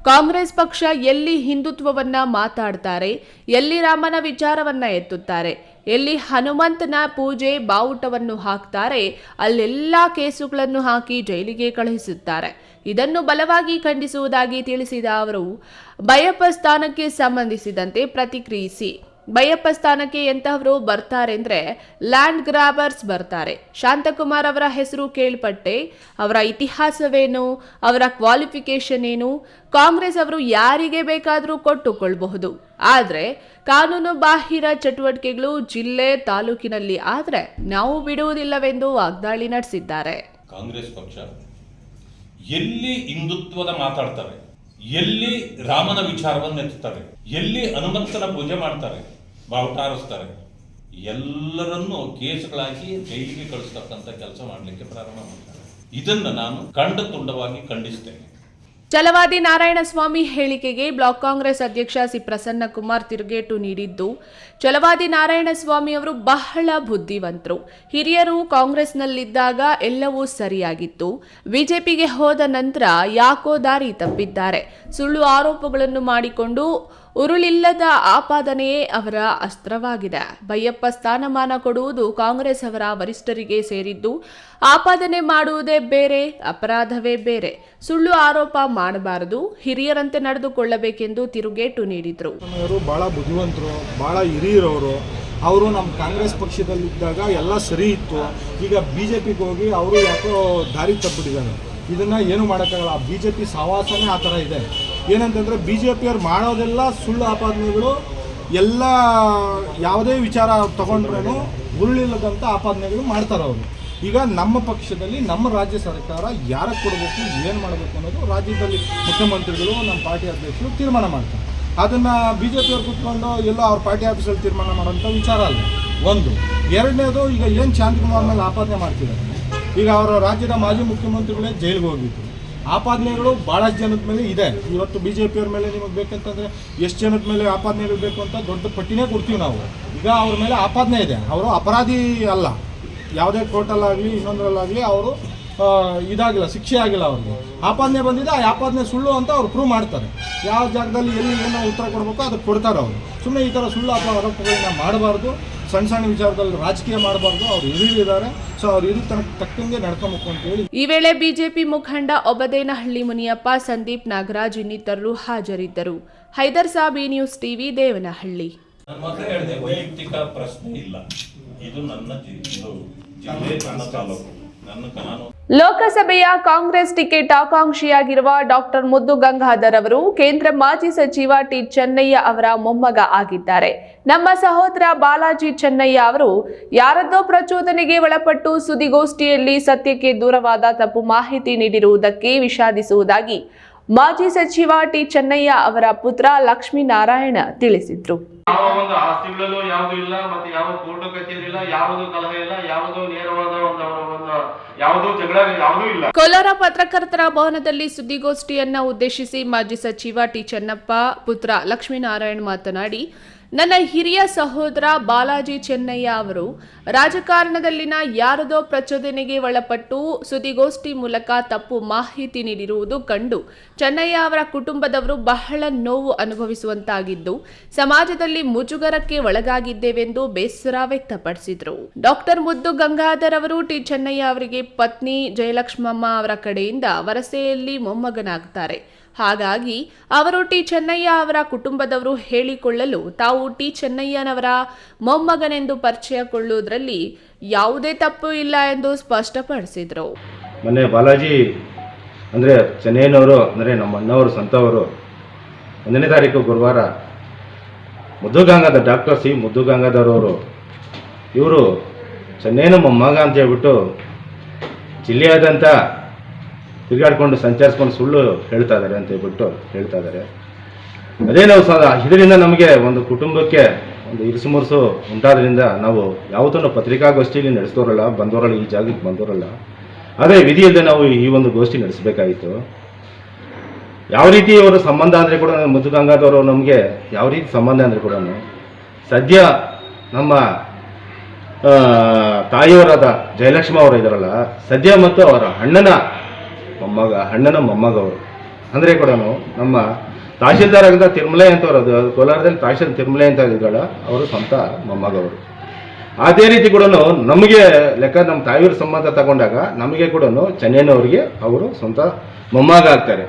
ಕಾಂಗ್ರೆಸ್ ಪಕ್ಷ ಎಲ್ಲಿ ಹಿಂದುತ್ವವನ್ನ ಮಾತಾಡ್ತಾರೆ, ಎಲ್ಲಿ ರಾಮನ ವಿಚಾರವನ್ನ ಎತ್ತುತ್ತಾರೆ, ಎಲ್ಲಿ ಹನುಮಂತನ ಪೂಜೆ ಬಾವುಟವನ್ನು ಹಾಕ್ತಾರೆ, ಅಲ್ಲೆಲ್ಲ ಕೇಸುಗಳನ್ನು ಹಾಕಿ ಜೈಲಿಗೆ ಕಳುಹಿಸುತ್ತಾರೆ. ಇದನ್ನು ಬಲವಾಗಿ ಖಂಡಿಸುವುದಾಗಿ ತಿಳಿಸಿದ ಅವರು, ಬೈಯಪ್ಪ ಸ್ಥಾನಕ್ಕೆ ಸಂಬಂಧಿಸಿದಂತೆ ಪ್ರತಿಕ್ರಿಯಿಸಿ, ಬೈಯಪ್ಪ ಸ್ಥಾನಕ್ಕೆ ಎಂತಹವರು ಬರ್ತಾರೆ ಅಂದ್ರೆ ಲ್ಯಾಂಡ್ ಗ್ರಾಬರ್ಸ್ ಬರ್ತಾರೆ. ಶಾಂತಕುಮಾರ್ ಅವರ ಹೆಸರು ಕೇಳ್ಪಟ್ಟೆ, ಅವರ ಇತಿಹಾಸವೇನು, ಅವರ ಕ್ವಾಲಿಫಿಕೇಶನ್ ಏನು, ಕಾಂಗ್ರೆಸ್ ಅವರು ಯಾರಿಗೆ ಬೇಕಾದರೂ ಕೊಟ್ಟುಕೊಳ್ಳಬಹುದು. ಆದ್ರೆ ಕಾನೂನು ಬಾಹಿರ ಚಟುವಟಿಕೆಗಳು ಜಿಲ್ಲೆ ತಾಲೂಕಿನಲ್ಲಿ ಆದ್ರೆ ನಾವು ಬಿಡುವುದಿಲ್ಲವೆಂದು ವಾಗ್ದಾಳಿ ನಡೆಸಿದ್ದಾರೆ. ಕಾಂಗ್ರೆಸ್ ಪಕ್ಷ ಎಲ್ಲಿ ಹಿಂದುತ್ವದ ಮಾತಾಡ್ತಾರೆ, ಎಲ್ಲಿ ರಾಮನ ವಿಚಾರವನ್ನು ಎತ್ತುತ್ತಾರೆ, ಎಲ್ಲಿ ಹನುಮಂತನ ಪೂಜೆ ಮಾಡ್ತಾರೆ, ಬಾವುಟ ಹಾರಿಸ್ತಾರೆ, ಎಲ್ಲರನ್ನೂ ಕೇಸುಗಳಾಕಿ ಜೈಲಿಗೆ ಕಳಿಸ್ತಕ್ಕಂಥ ಕೆಲಸ ಮಾಡಲಿಕ್ಕೆ ಪ್ರಾರಂಭ ಮಾಡ್ತಾರೆ. ಇದನ್ನು ನಾನು ತುಂಡವಾಗಿ ಖಂಡಿಸ್ತೇನೆ. ಛಲವಾದಿ ನಾರಾಯಣಸ್ವಾಮಿ ಹೇಳಿಕೆಗೆ ಬ್ಲಾಕ್ ಕಾಂಗ್ರೆಸ್ ಅಧ್ಯಕ್ಷ ಸಿ ಪ್ರಸನ್ನಕುಮಾರ್ ತಿರುಗೇಟು ನೀಡಿದ್ದು, ಛಲವಾದಿ ನಾರಾಯಣಸ್ವಾಮಿ ಅವರು ಬಹಳ ಬುದ್ಧಿವಂತರು. ಹಿರಿಯರು ಕಾಂಗ್ರೆಸ್ನಲ್ಲಿದ್ದಾಗ ಎಲ್ಲವೂ ಸರಿಯಾಗಿತ್ತು. ಬಿಜೆಪಿಗೆ ಹೋದ ನಂತರ ಯಾಕೋ ದಾರಿ ತಪ್ಪಿದ್ದಾರೆ. ಸುಳ್ಳು ಆರೋಪಗಳನ್ನು ಮಾಡಿಕೊಂಡು ಉರುಳಿಲ್ಲದ ಆಪಾದನೆಯೇ ಅವರ ಅಸ್ತ್ರವಾಗಿದೆ. ಬೈಯಪ್ಪ ಸ್ಥಾನಮಾನ ಕೊಡುವುದು ಕಾಂಗ್ರೆಸ್ ಅವರ ವರಿಷ್ಠರಿಗೆ ಸೇರಿದ್ದು, ಆಪಾದನೆ ಮಾಡುವುದೇ ಬೇರೆ, ಅಪರಾಧವೇ ಬೇರೆ. ಸುಳ್ಳು ಆರೋಪ ಮಾಡಬಾರದು, ಹಿರಿಯರಂತೆ ನಡೆದುಕೊಳ್ಳಬೇಕೆಂದು ತಿರುಗೇಟು ನೀಡಿದರು. ಬಹಳ ಬುದ್ಧಿವಂತರು, ಬಹಳ ಹಿರಿಯರವರು. ಅವರು ನಮ್ಮ ಕಾಂಗ್ರೆಸ್ ಪಕ್ಷದಲ್ಲಿದ್ದಾಗ ಎಲ್ಲ ಸರಿ ಇತ್ತು. ಈಗ ಬಿಜೆಪಿಗೆ ಹೋಗಿ ಅವರು ಯಾಕೋ ದಾರಿ ತಪ್ಪಿಟ್ಟಿದ್ದಾರೆ. ಇದನ್ನು ಏನು ಮಾಡೋಕ್ಕಾಗಲ್ಲ. ಬಿಜೆಪಿ ಸಹವಾಸನೇ ಆ ಥರ ಇದೆ. ಏನಂತಂದರೆ ಬಿಜೆಪಿಯವ್ರು ಮಾಡೋದೆಲ್ಲ ಸುಳ್ಳು ಆಪಾದನೆಗಳು. ಎಲ್ಲ ಯಾವುದೇ ವಿಚಾರ ತಗೊಂಡ್ರೂ ಉರುಳಿಲ್ಲದಂಥ ಆಪಾದನೆಗಳು ಮಾಡ್ತಾರೆ ಅವರು. ಈಗ ನಮ್ಮ ಪಕ್ಷದಲ್ಲಿ ನಮ್ಮ ರಾಜ್ಯ ಸರ್ಕಾರ ಯಾರಿಗೆ ಕೊಡಬೇಕು, ಏನು ಮಾಡಬೇಕು ಅನ್ನೋದು ರಾಜ್ಯದಲ್ಲಿ ಮುಖ್ಯಮಂತ್ರಿಗಳು, ನಮ್ಮ ಪಾರ್ಟಿ ಅಧ್ಯಕ್ಷರು ತೀರ್ಮಾನ ಮಾಡ್ತಾರೆ. ಅದನ್ನು ಬಿಜೆಪಿಯವ್ರು ಕೂತ್ಕೊಂಡು ಎಲ್ಲೋ ಅವ್ರ ಪಾರ್ಟಿ ಆಫೀಸಲ್ಲಿ ತೀರ್ಮಾನ ಮಾಡೋಂಥ ವಿಚಾರ ಅಲ್ಲ. ಒಂದು. ಎರಡನೇದು, ಈಗ ಏನು ಶಾಂತಕುಮಾರ್ ಮೇಲೆ ಆಪಾದನೆ ಮಾಡ್ತಿದ್ದಾರೆ. ಈಗ ಅವರ ರಾಜ್ಯದ ಮಾಜಿ ಮುಖ್ಯಮಂತ್ರಿಗಳೇ ಜೈಲಿಗೆ ಹೋಗಿದ್ರು. ಆಪಾದನೆಗಳು ಭಾಳಷ್ಟು ಜನದ ಮೇಲೆ ಇದೆ. ಇವತ್ತು ಬಿ ಜೆ ಪಿಯವ್ರ ಮೇಲೆ ನಿಮಗೆ ಬೇಕಂತಂದರೆ ಎಷ್ಟು ಜನದ ಮೇಲೆ ಆಪಾದನೆಗಳು ಬೇಕು ಅಂತ ದೊಡ್ಡ ಪಟ್ಟಿನೇ ಕೊಡ್ತೀವಿ ನಾವು. ಈಗ ಅವ್ರ ಮೇಲೆ ಆಪಾದನೆ ಇದೆ, ಅವರು ಅಪರಾಧಿ ಅಲ್ಲ. ಯಾವುದೇ ಕೋರ್ಟಲ್ಲಾಗಲಿ ಇನ್ನೊಂದರಲ್ಲಾಗಲಿ ಅವರು ಇದಾಗಿಲ್ಲ, ಶಿಕ್ಷೆ ಆಗಿಲ್ಲ. ಅವ್ರಿಗೆ ಆಪಾದನೆ ಬಂದಿದೆ, ಆ ಆಪಾದನೆ ಸುಳ್ಳು ಅಂತ ಅವ್ರು ಪ್ರೂವ್ ಮಾಡ್ತಾರೆ. ಯಾವ ಜಾಗದಲ್ಲಿ ಎಲ್ಲಿ ಏನೋ ಉತ್ತರ ಕೊಡಬೇಕು ಅದಕ್ಕೆ ಕೊಡ್ತಾರೆ ಅವರು. ಸುಮ್ಮನೆ ಈ ಥರ ಸುಳ್ಳು ಆರೋಪಗಳನ್ನ ಮಾಡಬಾರ್ದು. ಸಣ್ಣ ಸಣ್ಣ ವಿಚಾರದಲ್ಲಿ ರಾಜಕೀಯ ಮಾಡಬಾರ್ದು. ಅವ್ರು ಹಿರಿಯರಿದ್ದಾರೆ, ಸೊ ಅವ್ರು ಹಿರಿಯ ತಕ್ಕಂಗೆ ನಡ್ಕೊಬೇಕು ಅಂತ ಹೇಳಿ. ಈ ವೇಳೆ ಬಿಜೆಪಿ ಮುಖಂಡ ಒಬದೇನಹಳ್ಳಿ ಮುನಿಯಪ್ಪ, ಸಂದೀಪ್ ನಾಗರಾಜ್ ಇನ್ನಿತರರು ಹಾಜರಿದ್ದರು. ಹೈದರ್ ಸಾಬ್, ಈ ನ್ಯೂಸ್ ಟಿವಿ, ದೇವನಹಳ್ಳಿ. ವೈಯಕ್ತಿಕ ಪ್ರಶ್ನೆ ಇಲ್ಲ, ಇದು ನನ್ನ ಜಿಲ್ಲೆ, ನನ್ನ ತಾಲೂಕು, ನನ್ನ ಕಾನೂನು. ಲೋಕಸಭೆಯ ಕಾಂಗ್ರೆಸ್ ಟಿಕೆಟ್ ಆಕಾಂಕ್ಷಿಯಾಗಿರುವ ಡಾಕ್ಟರ್ ಮುದ್ದು ಗಂಗಾಧರ್ ಅವರು ಕೇಂದ್ರ ಮಾಜಿ ಸಚಿವ ಟಿ ಚೆನ್ನಯ್ಯ ಅವರ ಮೊಮ್ಮಗ ಆಗಿದ್ದಾರೆ. ನಮ್ಮ ಸಹೋದರ ಬಾಲಾಜಿ ಚೆನ್ನಯ್ಯ ಅವರು ಯಾರದ್ದೋ ಪ್ರಚೋದನೆಗೆ ಒಳಪಟ್ಟು ಸುದ್ದಿಗೋಷ್ಠಿಯಲ್ಲಿ ಸತ್ಯಕ್ಕೆ ದೂರವಾದ ತಪ್ಪು ಮಾಹಿತಿ ನೀಡಿರುವುದಕ್ಕೆ ವಿಷಾದಿಸುವುದಾಗಿ ಮಾಜಿ ಸಚಿವ ಟಿ ಚೆನ್ನಯ್ಯ ಅವರ ಪುತ್ರ ಲಕ್ಷ್ಮೀನಾರಾಯಣ ತಿಳಿಸಿದ್ರು. ಯಾವ ಒಂದು ಆಸ್ತಿಗಳಲ್ಲೂ ಯಾವುದು ಇಲ್ಲ, ಮತ್ತೆ ಯಾವ ಕೋರ್ಟ್ ಕಚೇರಿ ಇಲ್ಲ, ಯಾವುದು ಕಲಹ ಇಲ್ಲ, ಯಾವುದು ನೇರವಾದ ಒಂದು ಯಾವುದು ಜಗಳ ಯಾವುದೂ ಇಲ್ಲ. ಕೋಲಾರ ಪತ್ರಕರ್ತರ ಭವನದಲ್ಲಿ ಸುದ್ದಿಗೋಷ್ಠಿಯನ್ನ ಉದ್ದೇಶಿಸಿ ಮಾಜಿ ಸಚಿವ ಟಿ ಚೆನ್ನಪ್ಪ ಪುತ್ರ ಲಕ್ಷ್ಮೀನಾರಾಯಣ್ ಮಾತನಾಡಿ, ನನ್ನ ಹಿರಿಯ ಸಹೋದರ ಬಾಲಾಜಿ ಚೆನ್ನಯ್ಯ ಅವರು ರಾಜಕಾರಣದಲ್ಲಿನ ಯಾರದೋ ಪ್ರಚೋದನೆಗೆ ಒಳಪಟ್ಟು ಸುದ್ದಿಗೋಷ್ಠಿ ಮೂಲಕ ತಪ್ಪು ಮಾಹಿತಿ ನೀಡಿರುವುದು ಕಂಡು ಚೆನ್ನಯ್ಯ ಅವರ ಕುಟುಂಬದವರು ಬಹಳ ನೋವು ಅನುಭವಿಸುವಂತಾಗಿದ್ದು, ಸಮಾಜದಲ್ಲಿ ಮುಜುಗರಕ್ಕೆ ಒಳಗಾಗಿದ್ದೇವೆಂದು ಬೇಸರ ವ್ಯಕ್ತಪಡಿಸಿದರು. ಡಾಕ್ಟರ್ ಮುದ್ದು ಗಂಗಾಧರ್ ಅವರು ಟಿ ಚೆನ್ನಯ್ಯ ಅವರಿಗೆ ಪತ್ನಿ ಜಯಲಕ್ಷ್ಮಮ್ಮ ಅವರ ಕಡೆಯಿಂದ ವರಸೆಯಲ್ಲಿ ಮೊಮ್ಮಗನಾಗ್ತಾರೆ. ಹಾಗಾಗಿ ಅವರು ಟಿ ಚೆನ್ನಯ್ಯ ಅವರ ಕುಟುಂಬದವರು ಹೇಳಿಕೊಳ್ಳಲು ತಾವು ಟಿ ಚೆನ್ನಯ್ಯನವರ ಮೊಮ್ಮಗನೆಂದು ಪರಿಚಯಕೊಳ್ಳುವುದರಲ್ಲಿ ಯಾವುದೇ ತಪ್ಪು ಇಲ್ಲ ಎಂದು ಸ್ಪಷ್ಟಪಡಿಸಿದರು. ಮೊನ್ನೆ ಬಾಲಾಜಿ ಅಂದರೆ ಚೆನ್ನಯ್ಯನವರು ಅಂದರೆ ನಮ್ಮ ಅಣ್ಣವರು ಸ್ವಂತವರು 1ನೇ ತಾರೀಕು ಗುರುವಾರ ಮುದ್ದು ಗಂಗಾಧರ್, ಡಾಕ್ಟರ್ ಸಿ ಮುದ್ದು ಗಂಗಾಧರ್ ಅವರು ಇವರು ಚೆನ್ನಯ್ಯನ ಮೊಮ್ಮಗ ಅಂತ ಹೇಳ್ಬಿಟ್ಟು ಜಿಲ್ಲೆಯಾದಂಥ ತಿರುಗಾಡ್ಕೊಂಡು ಸಂಚರಿಸ್ಕೊಂಡು ಸುಳ್ಳು ಹೇಳ್ತಾ ಇದ್ದಾರೆ ಅಂತ ಹೇಳ್ಬಿಟ್ಟು ಹೇಳ್ತಾ ಇದ್ದಾರೆ. ಅದೇ ನಾವು ಇದರಿಂದ ನಮಗೆ ಒಂದು ಕುಟುಂಬಕ್ಕೆ ಒಂದು ಇರಿಸುಮುರುಸು ಉಂಟಾದ್ರಿಂದ ನಾವು ಯಾವತ್ತೂ ಪತ್ರಿಕಾಗೋಷ್ಠಿಯಲ್ಲಿ ನಡೆಸಿದವರಲ್ಲ, ಬಂದವರಲ್ಲ, ಈ ಜಾಗಕ್ಕೆ ಬಂದವರಲ್ಲ. ಆದರೆ ವಿಧಿಯಲ್ಲದೆ ನಾವು ಈ ಒಂದು ಗೋಷ್ಠಿ ನಡೆಸಬೇಕಾಗಿತ್ತು. ಯಾವ ರೀತಿ ಅವರ ಸಂಬಂಧ ಅಂದರೆ ಕೂಡ ಮುದ್ದು ಗಂಗಾಧರ್ ನಮಗೆ ಯಾವ ರೀತಿ ಸಂಬಂಧ ಅಂದರೆ ಕೂಡ ಸದ್ಯ ನಮ್ಮ ತಾಯಿಯವರಾದ ಜಯಲಕ್ಷ್ಮ ಅವರು ಇದ್ದಾರಲ್ಲ, ಸದ್ಯ ಮತ್ತು ಅವರ ಅಣ್ಣನ ಮೊಮ್ಮಗ ಅವರು ಅಂದರೆ ಕೂಡ ನಮ್ಮ ತಹಶೀಲ್ದಾರ್ ಆಗಿದ್ದ ತಿರುಮಲೆ ಅಂತವರು, ಅದು ಕೋಲಾರದಲ್ಲಿ ತಹಶೀಲ್ ತಿರುಮಲೆ ಅಂತ ಇದ್ದಾಳ, ಅವರು ಸ್ವಂತ ಮೊಮ್ಮಗವರು. ಅದೇ ರೀತಿ ಕೂಡ ನಮಗೆ ಲೆಕ್ಕ ನಮ್ಮ ತಾಯಿಯವ್ರ ಸಂಬಂಧ ತಗೊಂಡಾಗ ನಮಗೆ ಕೂಡ ಚೆನ್ನಯ್ಯನವರಿಗೆ ಅವರು ಸ್ವಂತ ಮೊಮ್ಮಗ ಆಗ್ತಾರೆ.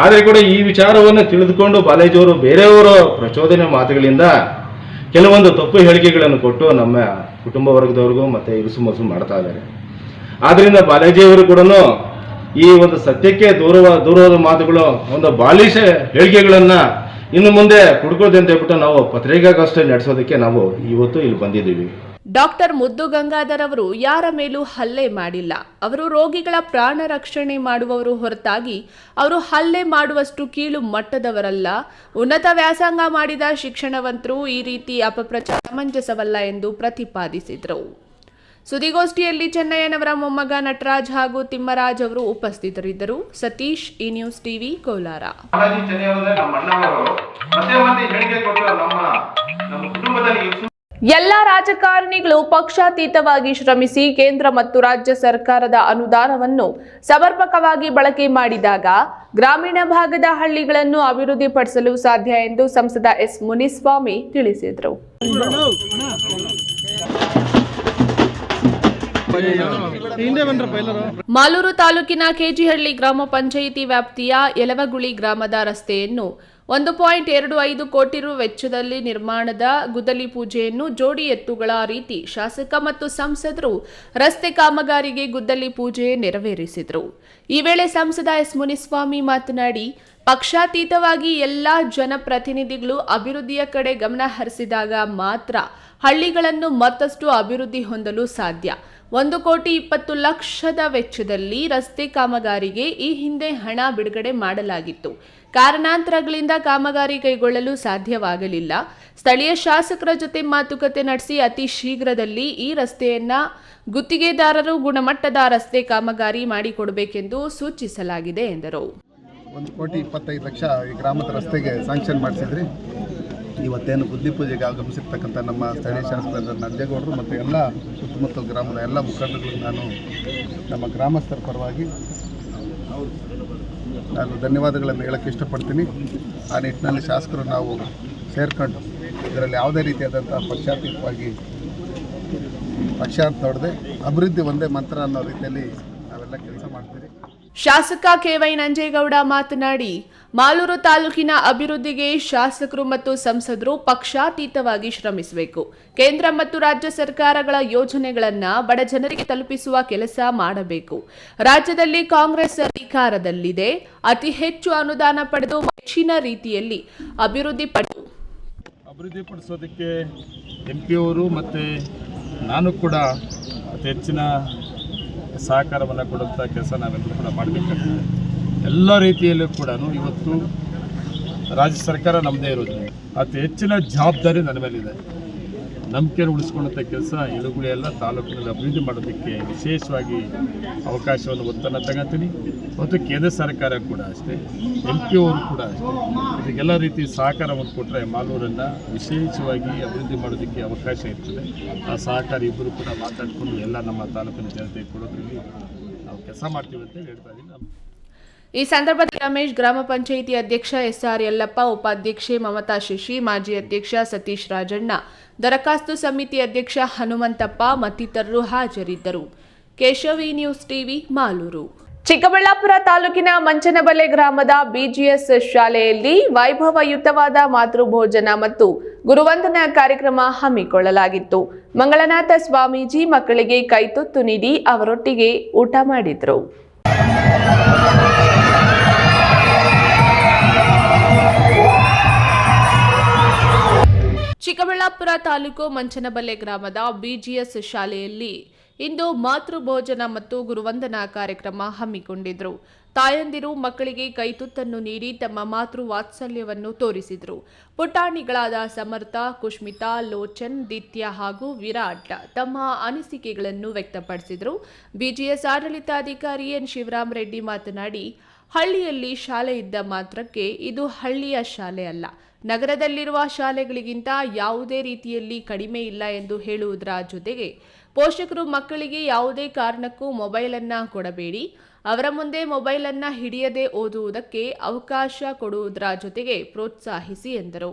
ಆದರೆ ಕೂಡ ಈ ವಿಚಾರವನ್ನು ತಿಳಿದುಕೊಂಡು ಬಾಲಾಜಿಯವರು ಬೇರೆಯವರ ಪ್ರಚೋದನೆ ಮಾತುಗಳಿಂದ ಕೆಲವೊಂದು ತಪ್ಪು ಹೇಳಿಕೆಗಳನ್ನು ಕೊಟ್ಟು ನಮ್ಮ ಕುಟುಂಬ ವರ್ಗದವ್ರಿಗೂ ಮತ್ತು ಇರಿಸುಮುರುಸು ಮಾಡ್ತಾ ಇದ್ದಾರೆ. ಆದ್ದರಿಂದ ಬಾಲಾಜಿಯವರು ಕೂಡ ಈ ಒಂದು ಸತ್ಯಕ್ಕೆ ದೂರವಾದ ಮಾತುಗಳು, ಒಂದು ಬಾಲಿಶ ಹೇಳಿಕೆಗಳನ್ನು ಇನ್ನು ಮುಂದೆ ಕುಡ್ಕೋದು ಅಂತ ಹೇಳ್ಬಿಟ್ಟು ನಾವು ಪತ್ರಿಕಾಗೋಷ್ಠಿ ನಡೆಸೋದಕ್ಕೆ ನಾವು ಇವತ್ತು ಇಲ್ಲಿ ಬಂದಿದ್ದೀವಿ. ಡಾಕ್ಟರ್ ಮುದ್ದು ಗಂಗಾಧರ್ ಅವರು ಯಾರ ಮೇಲೂ ಹಲ್ಲೆ ಮಾಡಿಲ್ಲ. ಅವರು ರೋಗಿಗಳ ಪ್ರಾಣ ರಕ್ಷಣೆ ಮಾಡುವವರು ಹೊರತಾಗಿ ಅವರು ಹಲ್ಲೆ ಮಾಡುವಷ್ಟು ಕೀಳು ಮಟ್ಟದವರಲ್ಲ. ಉನ್ನತ ವ್ಯಾಸಂಗ ಮಾಡಿದ ಶಿಕ್ಷಣವಂತರು ಈ ರೀತಿ ಅಪಪ್ರಚಾರ ಸಮಂಜಸವಲ್ಲ ಎಂದು ಪ್ರತಿಪಾದಿಸಿದರು. ಸುದ್ದಿಗೋಷ್ಠಿಯಲ್ಲಿ ಚೆನ್ನಯ್ಯನವರ ಮೊಮ್ಮಗ ನಟರಾಜ್ ಹಾಗೂ ತಿಮ್ಮರಾಜ್ ಅವರು ಉಪಸ್ಥಿತರಿದ್ದರು. ಸತೀಶ್, ಈ ನ್ಯೂಸ್ ಟಿವಿ, ಕೋಲಾರ. ಎಲ್ಲ ರಾಜಕಾರಣಿಗಳು ಪಕ್ಷಾತೀತವಾಗಿ ಶ್ರಮಿಸಿ ಕೇಂದ್ರ ಮತ್ತು ರಾಜ್ಯ ಸರ್ಕಾರದ ಅನುದಾನವನ್ನು ಸಮರ್ಪಕವಾಗಿ ಬಳಕೆ ಮಾಡಿದಾಗ ಗ್ರಾಮೀಣ ಭಾಗದ ಹಳ್ಳಿಗಳನ್ನು ಅಭಿವೃದ್ಧಿಪಡಿಸಲು ಸಾಧ್ಯ ಎಂದು ಸಂಸದ ಎಸ್ ಮುನಿಸ್ವಾಮಿ ತಿಳಿಸಿದರು. ಮಾಲೂರು ತಾಲೂಕಿನ ಕೆಜಿಹಳ್ಳಿ ಗ್ರಾಮ ಪಂಚಾಯಿತಿ ವ್ಯಾಪ್ತಿಯ ಯಲವಗುಳಿ ಗ್ರಾಮದ ರಸ್ತೆಯನ್ನು 1.25 ಕೋಟಿ ರು ವೆಚ್ಚದಲ್ಲಿ ನಿರ್ಮಾಣದ ಗುದ್ದಲಿ ಪೂಜೆಯನ್ನು ಜೋಡಿ ಎತ್ತುಗಳ ರೀತಿ ಶಾಸಕ ಮತ್ತು ಸಂಸದರು ರಸ್ತೆ ಕಾಮಗಾರಿಗೆ ಗುದ್ದಲಿ ಪೂಜೆ ನೆರವೇರಿಸಿದರು. ಈ ವೇಳೆ ಸಂಸದ ಎಸ್ ಮುನಿಸ್ವಾಮಿ ಮಾತನಾಡಿ, ಪಕ್ಷಾತೀತವಾಗಿ ಎಲ್ಲಾ ಜನಪ್ರತಿನಿಧಿಗಳು ಅಭಿವೃದ್ಧಿಯ ಕಡೆ ಗಮನ ಹರಿಸಿದಾಗ ಮಾತ್ರ ಹಳ್ಳಿಗಳನ್ನು ಮತ್ತಷ್ಟು ಅಭಿವೃದ್ಧಿ ಹೊಂದಲು ಸಾಧ್ಯ. 1,20,00,000 ವೆಚ್ಚದಲ್ಲಿ ರಸ್ತೆ ಕಾಮಗಾರಿಗೆ ಈ ಹಿಂದೆ ಹಣ ಬಿಡುಗಡೆ ಮಾಡಲಾಗಿತ್ತು. ಕಾರಣಾಂತರಗಳಿಂದ ಕಾಮಗಾರಿ ಕೈಗೊಳ್ಳಲು ಸಾಧ್ಯವಾಗಲಿಲ್ಲ. ಸ್ಥಳೀಯ ಶಾಸಕರ ಜೊತೆ ಮಾತುಕತೆ ನಡೆಸಿ ಅತಿ ಶೀಘ್ರದಲ್ಲಿ ಈ ರಸ್ತೆಯನ್ನ ಗುತ್ತಿಗೆದಾರರು ಗುಣಮಟ್ಟದ ರಸ್ತೆ ಕಾಮಗಾರಿ ಮಾಡಿಕೊಡಬೇಕೆಂದು ಸೂಚಿಸಲಾಗಿದೆ ಎಂದರು. 1,25,00,000 ಈ ಗ್ರಾಮದ ರಸ್ತೆಗೆ ಸ್ಯಾಂಕ್ಷನ್ ಮಾಡಿಸಿದ್ರಿ. ಇವತ್ತೇನು ಬುದ್ಧಿ ಪೂಜೆಗೆ ಆಗಮಿಸಿರ್ತಕ್ಕಂಥ ನಮ್ಮ ಸ್ಥಳೀಯ ಶಾಸಕರಾದ ನಂಜೇಗೌಡರು ಮತ್ತು ಎಲ್ಲ ಸುತ್ತಮುತ್ತಲ ಗ್ರಾಮದ ಎಲ್ಲ ಮುಖಂಡರುಗಳು ನಾನು ನಮ್ಮ ಗ್ರಾಮಸ್ಥರ ಪರವಾಗಿ ನಾನು ಧನ್ಯವಾದಗಳನ್ನು ಹೇಳೋಕ್ಕೆ ಇಷ್ಟಪಡ್ತೀನಿ. ಆ ನಿಟ್ಟಿನಲ್ಲಿ ಶಾಸಕರು ನಾವು ಸೇರ್ಕೊಂಡು ಇದರಲ್ಲಿ ಯಾವುದೇ ರೀತಿಯಾದಂಥ ಪಕ್ಷಾತೀತವಾಗಿ ಪಕ್ಷಾಂತ ತೊಡದೆ ಅಭಿವೃದ್ಧಿ ಒಂದೇ ಮಂತ್ರ ಅನ್ನೋ ರೀತಿಯಲ್ಲಿ ನಾವೆಲ್ಲ ಕೆಲಸ ಮಾಡ್ತೀವಿ. ಶಾಸಕ ಕೆವೈ ನಂಜೇಗೌಡ ಮಾತನಾಡಿ, ಮಾಲೂರು ತಾಲೂಕಿನ ಅಭಿವೃದ್ಧಿಗೆ ಶಾಸಕರು ಮತ್ತು ಸಂಸದರು ಪಕ್ಷಾತೀತವಾಗಿ ಶ್ರಮಿಸಬೇಕು. ಕೇಂದ್ರ ಮತ್ತು ರಾಜ್ಯ ಸರ್ಕಾರಗಳ ಯೋಜನೆಗಳನ್ನು ಬಡ ಜನರಿಗೆ ತಲುಪಿಸುವ ಕೆಲಸ ಮಾಡಬೇಕು. ರಾಜ್ಯದಲ್ಲಿ ಕಾಂಗ್ರೆಸ್ ಅಧಿಕಾರದಲ್ಲಿದೆ. ಅತಿ ಹೆಚ್ಚು ಅನುದಾನ ಪಡೆದು ಹೆಚ್ಚಿನ ರೀತಿಯಲ್ಲಿ ಅಭಿವೃದ್ಧಿಪಡಿಸೋದಕ್ಕೆ MP ಅವರು ಮತ್ತು ನಾನು ಕೂಡ ಅತಿ ಹೆಚ್ಚಿನ ಸಹಕಾರವನ್ನು ಕೊಡುವಂಥ ಕೆಲಸ ನಾವೆಲ್ಲರೂ ಕೂಡ ಮಾಡಬೇಕಾಗ್ತದೆ. ಎಲ್ಲ ರೀತಿಯಲ್ಲೂ ಕೂಡ ಇವತ್ತು ರಾಜ್ಯ ಸರ್ಕಾರ ನಮ್ಮದೇ ಇರೋದ್ರಿಂದ ಅತಿ ಹೆಚ್ಚಿನ ಜವಾಬ್ದಾರಿ ನನ್ನ ಮೇಲಿದೆ. ನಂಬಿಕೆಯನ್ನು ಉಳಿಸ್ಕೊಳ್ಳುವಂಥ ಕೆಲಸ ಯಲಗುಳಿ ಎಲ್ಲ ತಾಲೂಕಿನಲ್ಲಿ ಅಭಿವೃದ್ಧಿ ಮಾಡೋದಕ್ಕೆ ವಿಶೇಷವಾಗಿ ಅವಕಾಶವನ್ನು ಒತ್ತನ್ನು ತಗೋತೀನಿ. ಮತ್ತು ಕೇಂದ್ರ ಸರ್ಕಾರ ಕೂಡ ಅಷ್ಟೇ, MP ಅವರು ಕೂಡ ಅಷ್ಟೇ, ಇದಕ್ಕೆಲ್ಲ ರೀತಿ ಸಹಕಾರವನ್ನು ಕೊಟ್ಟರೆ ಮಾಲೂರನ್ನು ವಿಶೇಷವಾಗಿ ಅಭಿವೃದ್ಧಿ ಮಾಡೋದಕ್ಕೆ ಅವಕಾಶ ಇರ್ತದೆ. ಆ ಸಹಕಾರ ಇಬ್ಬರು ಕೂಡ ಮಾತಾಡಿಕೊಂಡು ಎಲ್ಲ ನಮ್ಮ ತಾಲೂಕಿನ ಜನತೆಗೆ ಕೊಡೋದ್ರಲ್ಲಿ ನಾವು ಕೆಲಸ ಮಾಡ್ತೀವಿ ಅಂತ ಹೇಳ್ತಾ ಇದ್ದೀನಿ. ಈ ಸಂದರ್ಭದಲ್ಲಿ ರಮೇಶ್, ಗ್ರಾಮ ಪಂಚಾಯಿತಿ ಅಧ್ಯಕ್ಷ SR ಯಲ್ಲಪ್ಪ, ಉಪಾಧ್ಯಕ್ಷೆ ಮಮತಾ ಶಶಿ, ಮಾಜಿ ಅಧ್ಯಕ್ಷ ಸತೀಶ್ ರಾಜಣ್ಣ, ದರಖಾಸ್ತು ಸಮಿತಿ ಅಧ್ಯಕ್ಷ ಹನುಮಂತಪ್ಪ ಮತ್ತಿತರರು ಹಾಜರಿದ್ದರು. ಕೇಶವಿ, ನ್ಯೂಸ್ ಟಿವಿ, ಮಾಲೂರು. ಚಿಕ್ಕಬಳ್ಳಾಪುರ ತಾಲೂಕಿನ ಮಂಚನಬಲೆ ಗ್ರಾಮದ BGS ಶಾಲೆಯಲ್ಲಿ ವೈಭವಯುತವಾದ ಮಾತೃಭೋಜನ ಮತ್ತು ಗುರುವಂದನಾ ಕಾರ್ಯಕ್ರಮ ಹಮ್ಮಿಕೊಳ್ಳಲಾಗಿತ್ತು. ಮಂಗಳನಾಥ ಸ್ವಾಮೀಜಿ ಮಕ್ಕಳಿಗೆ ಕೈತುತ್ತು ನೀಡಿ ಅವರೊಟ್ಟಿಗೆ ಊಟ ಮಾಡಿದ್ರು. ಚಿಕ್ಕಬಳ್ಳಾಪುರ ತಾಲೂಕು ಮಂಚನಬಲೆ ಗ್ರಾಮದ BGS ಶಾಲೆಯಲ್ಲಿ ಇಂದು ಮಾತೃಭೋಜನ ಮತ್ತು ಗುರುವಂದನಾ ಕಾರ್ಯಕ್ರಮ ಹಮ್ಮಿಕೊಂಡಿದ್ರು. ತಾಯಂದಿರು ಮಕ್ಕಳಿಗೆ ಕೈತುತ್ತನ್ನು ನೀಡಿ ತಮ್ಮ ಮಾತೃ ವಾತ್ಸಲ್ಯವನ್ನು ತೋರಿಸಿದರು. ಪುಟಾಣಿಗಳಾದ ಸಮರ್ಥ, ಕುಷ್ಮಿತಾ, ಲೋಚನ್, ದಿತ್ಯ ಹಾಗೂ ವಿರಾಟ್ ತಮ್ಮ ಅನಿಸಿಕೆಗಳನ್ನು ವ್ಯಕ್ತಪಡಿಸಿದರು. BGS ಆಡಳಿತಾಧಿಕಾರಿ ಎನ್ ಶಿವರಾಮ್ ರೆಡ್ಡಿ ಮಾತನಾಡಿ, ಹಳ್ಳಿಯಲ್ಲಿ ಶಾಲೆ ಇದ್ದ ಮಾತ್ರಕ್ಕೆ ಇದು ಹಳ್ಳಿಯ ಶಾಲೆ ಅಲ್ಲ, ನಗರದಲ್ಲಿರುವ ಶಾಲೆಗಳಿಗಿಂತ ಯಾವುದೇ ರೀತಿಯಲ್ಲಿ ಕಡಿಮೆ ಇಲ್ಲ ಎಂದು ಹೇಳುವುದರ ಜೊತೆಗೆ ಪೋಷಕರು ಮಕ್ಕಳಿಗೆ ಯಾವುದೇ ಕಾರಣಕ್ಕೂ ಮೊಬೈಲನ್ನು ಕೊಡಬೇಡಿ, ಅವರ ಮುಂದೆ ಮೊಬೈಲನ್ನು ಹಿಡಿಯದೆ ಓದುವುದಕ್ಕೆ ಅವಕಾಶ ಕೊಡುವುದರ ಜೊತೆಗೆ ಪ್ರೋತ್ಸಾಹಿಸಿ ಎಂದರು.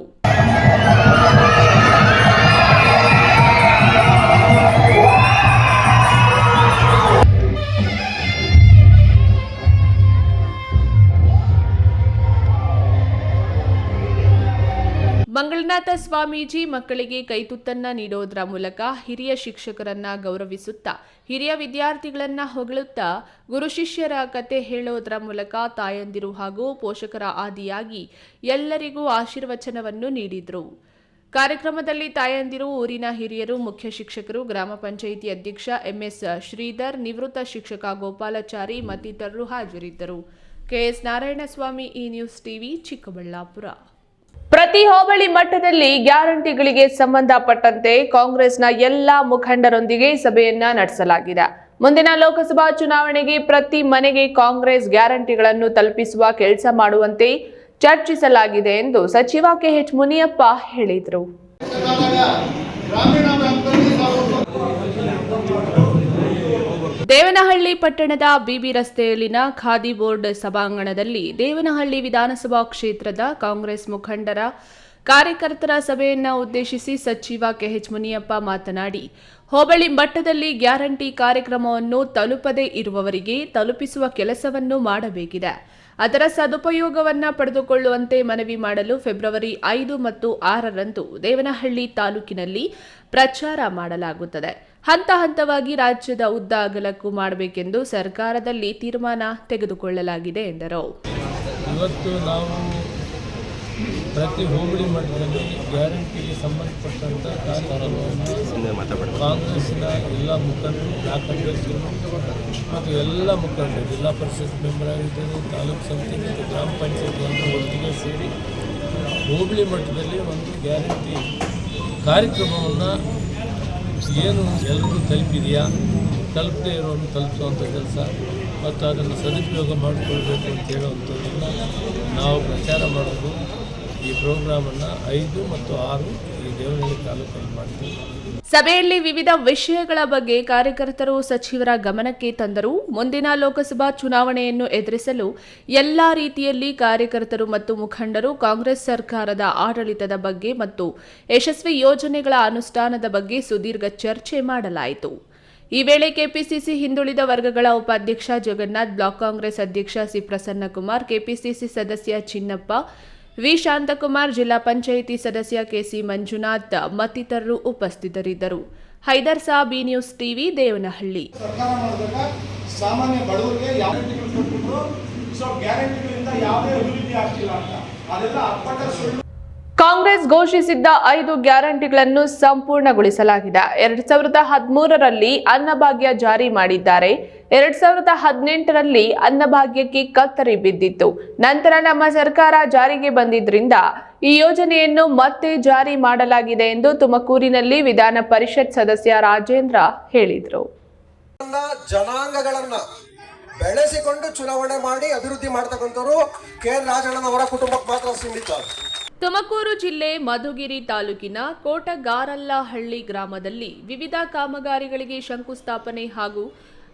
ಮಂಗಳನಾಥ ಸ್ವಾಮೀಜಿ ಮಕ್ಕಳಿಗೆ ಕೈತುತ್ತನ್ನ ನೀಡೋದರ ಮೂಲಕ ಹಿರಿಯ ಶಿಕ್ಷಕರನ್ನ ಗೌರವಿಸುತ್ತಾ, ಹಿರಿಯ ವಿದ್ಯಾರ್ಥಿಗಳನ್ನ ಹೊಗಳುತ್ತಾ, ಗುರು ಶಿಷ್ಯರ ಕತೆ ಹೇಳೋದರ ಮೂಲಕ ತಾಯಂದಿರು ಹಾಗೂ ಪೋಷಕರ ಆದಿಯಾಗಿ ಎಲ್ಲರಿಗೂ ಆಶೀರ್ವಚನವನ್ನು ನೀಡಿದರು. ಕಾರ್ಯಕ್ರಮದಲ್ಲಿ ತಾಯಂದಿರು, ಊರಿನ ಹಿರಿಯರು, ಮುಖ್ಯ ಶಿಕ್ಷಕರು, ಗ್ರಾಮ ಪಂಚಾಯಿತಿ ಅಧ್ಯಕ್ಷ ಎಂಎಸ್ ಶ್ರೀಧರ್, ನಿವೃತ್ತ ಶಿಕ್ಷಕ ಗೋಪಾಲಾಚಾರಿ ಮತ್ತಿತರರು ಹಾಜರಿದ್ದರು. ಕೆಎಸ್ ನಾರಾಯಣಸ್ವಾಮಿ, ಈ ನ್ಯೂಸ್ ಟಿವಿ, ಚಿಕ್ಕಬಳ್ಳಾಪುರ. ಪ್ರತಿ ಹೋಬಳಿ ಮಟ್ಟದಲ್ಲಿ ಗ್ಯಾರಂಟಿಗಳಿಗೆ ಸಂಬಂಧಪಟ್ಟಂತೆ ಕಾಂಗ್ರೆಸ್ನ ಎಲ್ಲಾ ಮುಖಂಡರೊಂದಿಗೆ ಸಭೆಯನ್ನ ನಡೆಸಲಾಗಿದೆ. ಮುಂದಿನ ಲೋಕಸಭಾ ಚುನಾವಣೆಗೆ ಪ್ರತಿ ಮನೆಗೆ ಕಾಂಗ್ರೆಸ್ ಗ್ಯಾರಂಟಿಗಳನ್ನು ತಲುಪಿಸುವ ಕೆಲಸ ಮಾಡುವಂತೆ ಚರ್ಚಿಸಲಾಗಿದೆ ಎಂದು ಸಚಿವ ಕೆಎಚ್ ಮುನಿಯಪ್ಪ ಹೇಳಿದರು. ದೇವನಹಳ್ಳಿ ಪಟ್ಟಣದ ಬಿಬಿ ರಸ್ತೆಯಲ್ಲಿನ ಖಾದಿ ಬೋರ್ಡ್ ಸಭಾಂಗಣದಲ್ಲಿ ದೇವನಹಳ್ಳಿ ವಿಧಾನಸಭಾ ಕ್ಷೇತ್ರದ ಕಾಂಗ್ರೆಸ್ ಮುಖಂಡರ ಕಾರ್ಯಕರ್ತರ ಸಭೆಯನ್ನ ಉದ್ದೇಶಿಸಿ ಸಚಿವ ಕೆಎಚ್ ಮುನಿಯಪ್ಪ ಮಾತನಾಡಿ, ಹೋಬಳಿ ಮಟ್ಟದಲ್ಲಿ ಗ್ಯಾರಂಟಿ ಕಾರ್ಯಕ್ರಮವನ್ನು ತಲುಪದೇ ಇರುವವರಿಗೆ ತಲುಪಿಸುವ ಕೆಲಸವನ್ನು ಮಾಡಬೇಕಿದೆ. ಅದರ ಸದುಪಯೋಗವನ್ನ ಪಡೆದುಕೊಳ್ಳುವಂತೆ ಮನವಿ ಮಾಡಲು ಫೆಬ್ರವರಿ 5 ಮತ್ತು 6ರಂದು ದೇವನಹಳ್ಳಿ ತಾಲೂಕಿನಲ್ಲಿ ಪ್ರಚಾರ ಮಾಡಲಾಗುತ್ತದೆ. ಹಂತ ಹಂತವಾಗಿ ರಾಜ್ಯದ ಉದ್ದ ಅಗಲಕ್ಕೂ ಮಾಡಬೇಕೆಂದು ಸರ್ಕಾರದಲ್ಲಿ ತೀರ್ಮಾನ ತೆಗೆದುಕೊಳ್ಳಲಾಗಿದೆ ಎಂದರು. ಇವತ್ತು ನಾವು ಪ್ರತಿ ಹೋಬಳಿ ಮಟ್ಟದಲ್ಲಿ ಗ್ಯಾರಂಟಿಗೆ ಸಂಬಂಧಪಟ್ಟಂಥ ಕಾರ್ಯಕ್ರಮವನ್ನು ಕಾಂಗ್ರೆಸ್ಸಿನ ಎಲ್ಲ ಮುಖಂಡರು, ಬ್ಲಾಕ್ ಅಧ್ಯಕ್ಷರು ಮತ್ತು ಎಲ್ಲ ಮುಖಂಡರು, ಜಿಲ್ಲಾ ಪರಿಷತ್ ಮೆಂಬರ್ ಆಗಿದ್ದರು, ತಾಲೂಕು ಸಮಿತಿ ಮತ್ತು ಗ್ರಾಮ ಪಂಚಾಯತ್ ಒಟ್ಟಿಗೆ ಸೇರಿ ಹೋಬಳಿ ಮಟ್ಟದಲ್ಲಿ ಒಂದು ಗ್ಯಾರಂಟಿ ಕಾರ್ಯಕ್ರಮವನ್ನು ಏನು ಎಲ್ಲರಿಗೂ ತಲುಪಿದೆಯಾ, ತಲುಪದೇ ಇರೋವನ್ನು ತಲುಪಿಸುವಂಥ ಕೆಲಸ ಮತ್ತು ಅದನ್ನು ಸದುಪಯೋಗ ಮಾಡಿಕೊಳ್ಬೇಕು ಅಂತ ಹೇಳುವಂಥದ್ದನ್ನು ನಾವು ಪ್ರಚಾರ ಮಾಡೋದು. ಈ ಪ್ರೋಗ್ರಾಮನ್ನು 5 ಮತ್ತು 6 ಈ ದೇವನಹಳ್ಳಿ ತಾಲೂಕಲ್ಲಿ ಮಾಡ್ತೀವಿ. ಸಭೆಯಲ್ಲಿ ವಿವಿಧ ವಿಷಯಗಳ ಬಗ್ಗೆ ಕಾರ್ಯಕರ್ತರು ಸಚಿವರ ಗಮನಕ್ಕೆ ತಂದರು. ಮುಂದಿನ ಲೋಕಸಭಾ ಚುನಾವಣೆಯನ್ನು ಎದುರಿಸಲು ಎಲ್ಲಾ ರೀತಿಯಲ್ಲಿ ಕಾರ್ಯಕರ್ತರು ಮತ್ತು ಮುಖಂಡರು ಕಾಂಗ್ರೆಸ್ ಸರ್ಕಾರದ ಆಡಳಿತದ ಬಗ್ಗೆ ಮತ್ತು ಯಶಸ್ವಿ ಯೋಜನೆಗಳ ಅನುಷ್ಠಾನದ ಬಗ್ಗೆ ಸುದೀರ್ಘ ಚರ್ಚೆ ಮಾಡಲಾಯಿತು. ಈ ವೇಳೆ ಕೆಪಿಸಿಸಿ ಹಿಂದುಳಿದ ವರ್ಗಗಳ ಉಪಾಧ್ಯಕ್ಷ ಜಗನ್ನಾಥ್, ಬ್ಲಾಕ್ ಕಾಂಗ್ರೆಸ್ ಅಧ್ಯಕ್ಷ ಸಿ ಪ್ರಸನ್ನಕುಮಾರ್, ಕೆಪಿಸಿಸಿ ಸದಸ್ಯ ಚಿನ್ನಪ್ಪ, ವಿ ಶಾಂತಕುಮಾರ್, ಜಿಲ್ಲಾ ಪಂಚಾಯಿತಿ ಸದಸ್ಯ ಕೆಸಿ ಮಂಜುನಾಥ್ ಮತ್ತಿತರರು ಉಪಸ್ಥಿತರಿದ್ದರು. ಹೈದರ್ ಸಾಬ್, ಈ ನ್ಯೂಸ್ ಟಿವಿ, ದೇವನಹಳ್ಳಿ. ಸಾಮಾನ್ಯ ಬಡವರಿಗೆ ಗ್ಯಾರಂಟಿಗಳಿಂದ ಯಾವುದೇ ಅಭಿವೃದ್ಧಿ ಆಗ್ತಿಲ್ಲ ಅಂತ ಅದೆಲ್ಲ ಅಪ್ಪಟ ಸುಳ್ಳು. ಕಾಂಗ್ರೆಸ್ ಘೋಷಿಸಿದ್ದ 5 ಗ್ಯಾರಂಟಿಗಳನ್ನು ಸಂಪೂರ್ಣಗೊಳಿಸಲಾಗಿದೆ. 2013ರಲ್ಲಿ ಅನ್ನಭಾಗ್ಯ ಜಾರಿ ಮಾಡಿದ್ದಾರೆ. 2018ರಲ್ಲಿ ಅನ್ನಭಾಗ್ಯಕ್ಕೆ ಕತ್ತರಿ ಬಿದ್ದಿತ್ತು. ನಂತರ ನಮ್ಮ ಸರ್ಕಾರ ಜಾರಿಗೆ ಬಂದಿದ್ರಿಂದ ಈ ಯೋಜನೆಯನ್ನು ಮತ್ತೆ ಜಾರಿ ಮಾಡಲಾಗಿದೆ ಎಂದು ತುಮಕೂರಿನಲ್ಲಿ ವಿಧಾನ ಪರಿಷತ್ ಸದಸ್ಯ ರಾಜೇಂದ್ರ ಹೇಳಿದರು. ಜನಾಂಗಗಳನ್ನ ಬೆಳೆಸಿಕೊಂಡು ಚುನಾವಣೆ ಮಾಡಿ ಅಭಿವೃದ್ಧಿ ಮಾಡ್ತಕ್ಕಂಥವ್ರು ಕೆ.ಎನ್. ರಾಜಣ್ಣನವರ ಕುಟುಂಬಕ್ಕೆ ಮಾತ್ರ ಸೀಮಿತ. ತುಮಕೂರು ಜಿಲ್ಲೆ ಮಧುಗಿರಿ ತಾಲೂಕಿನ ಕೋಟಗಾರಲ್ಲಹಳ್ಳಿ ಗ್ರಾಮದಲ್ಲಿ ವಿವಿಧ ಕಾಮಗಾರಿಗಳಿಗೆ ಶಂಕುಸ್ಥಾಪನೆ ಹಾಗೂ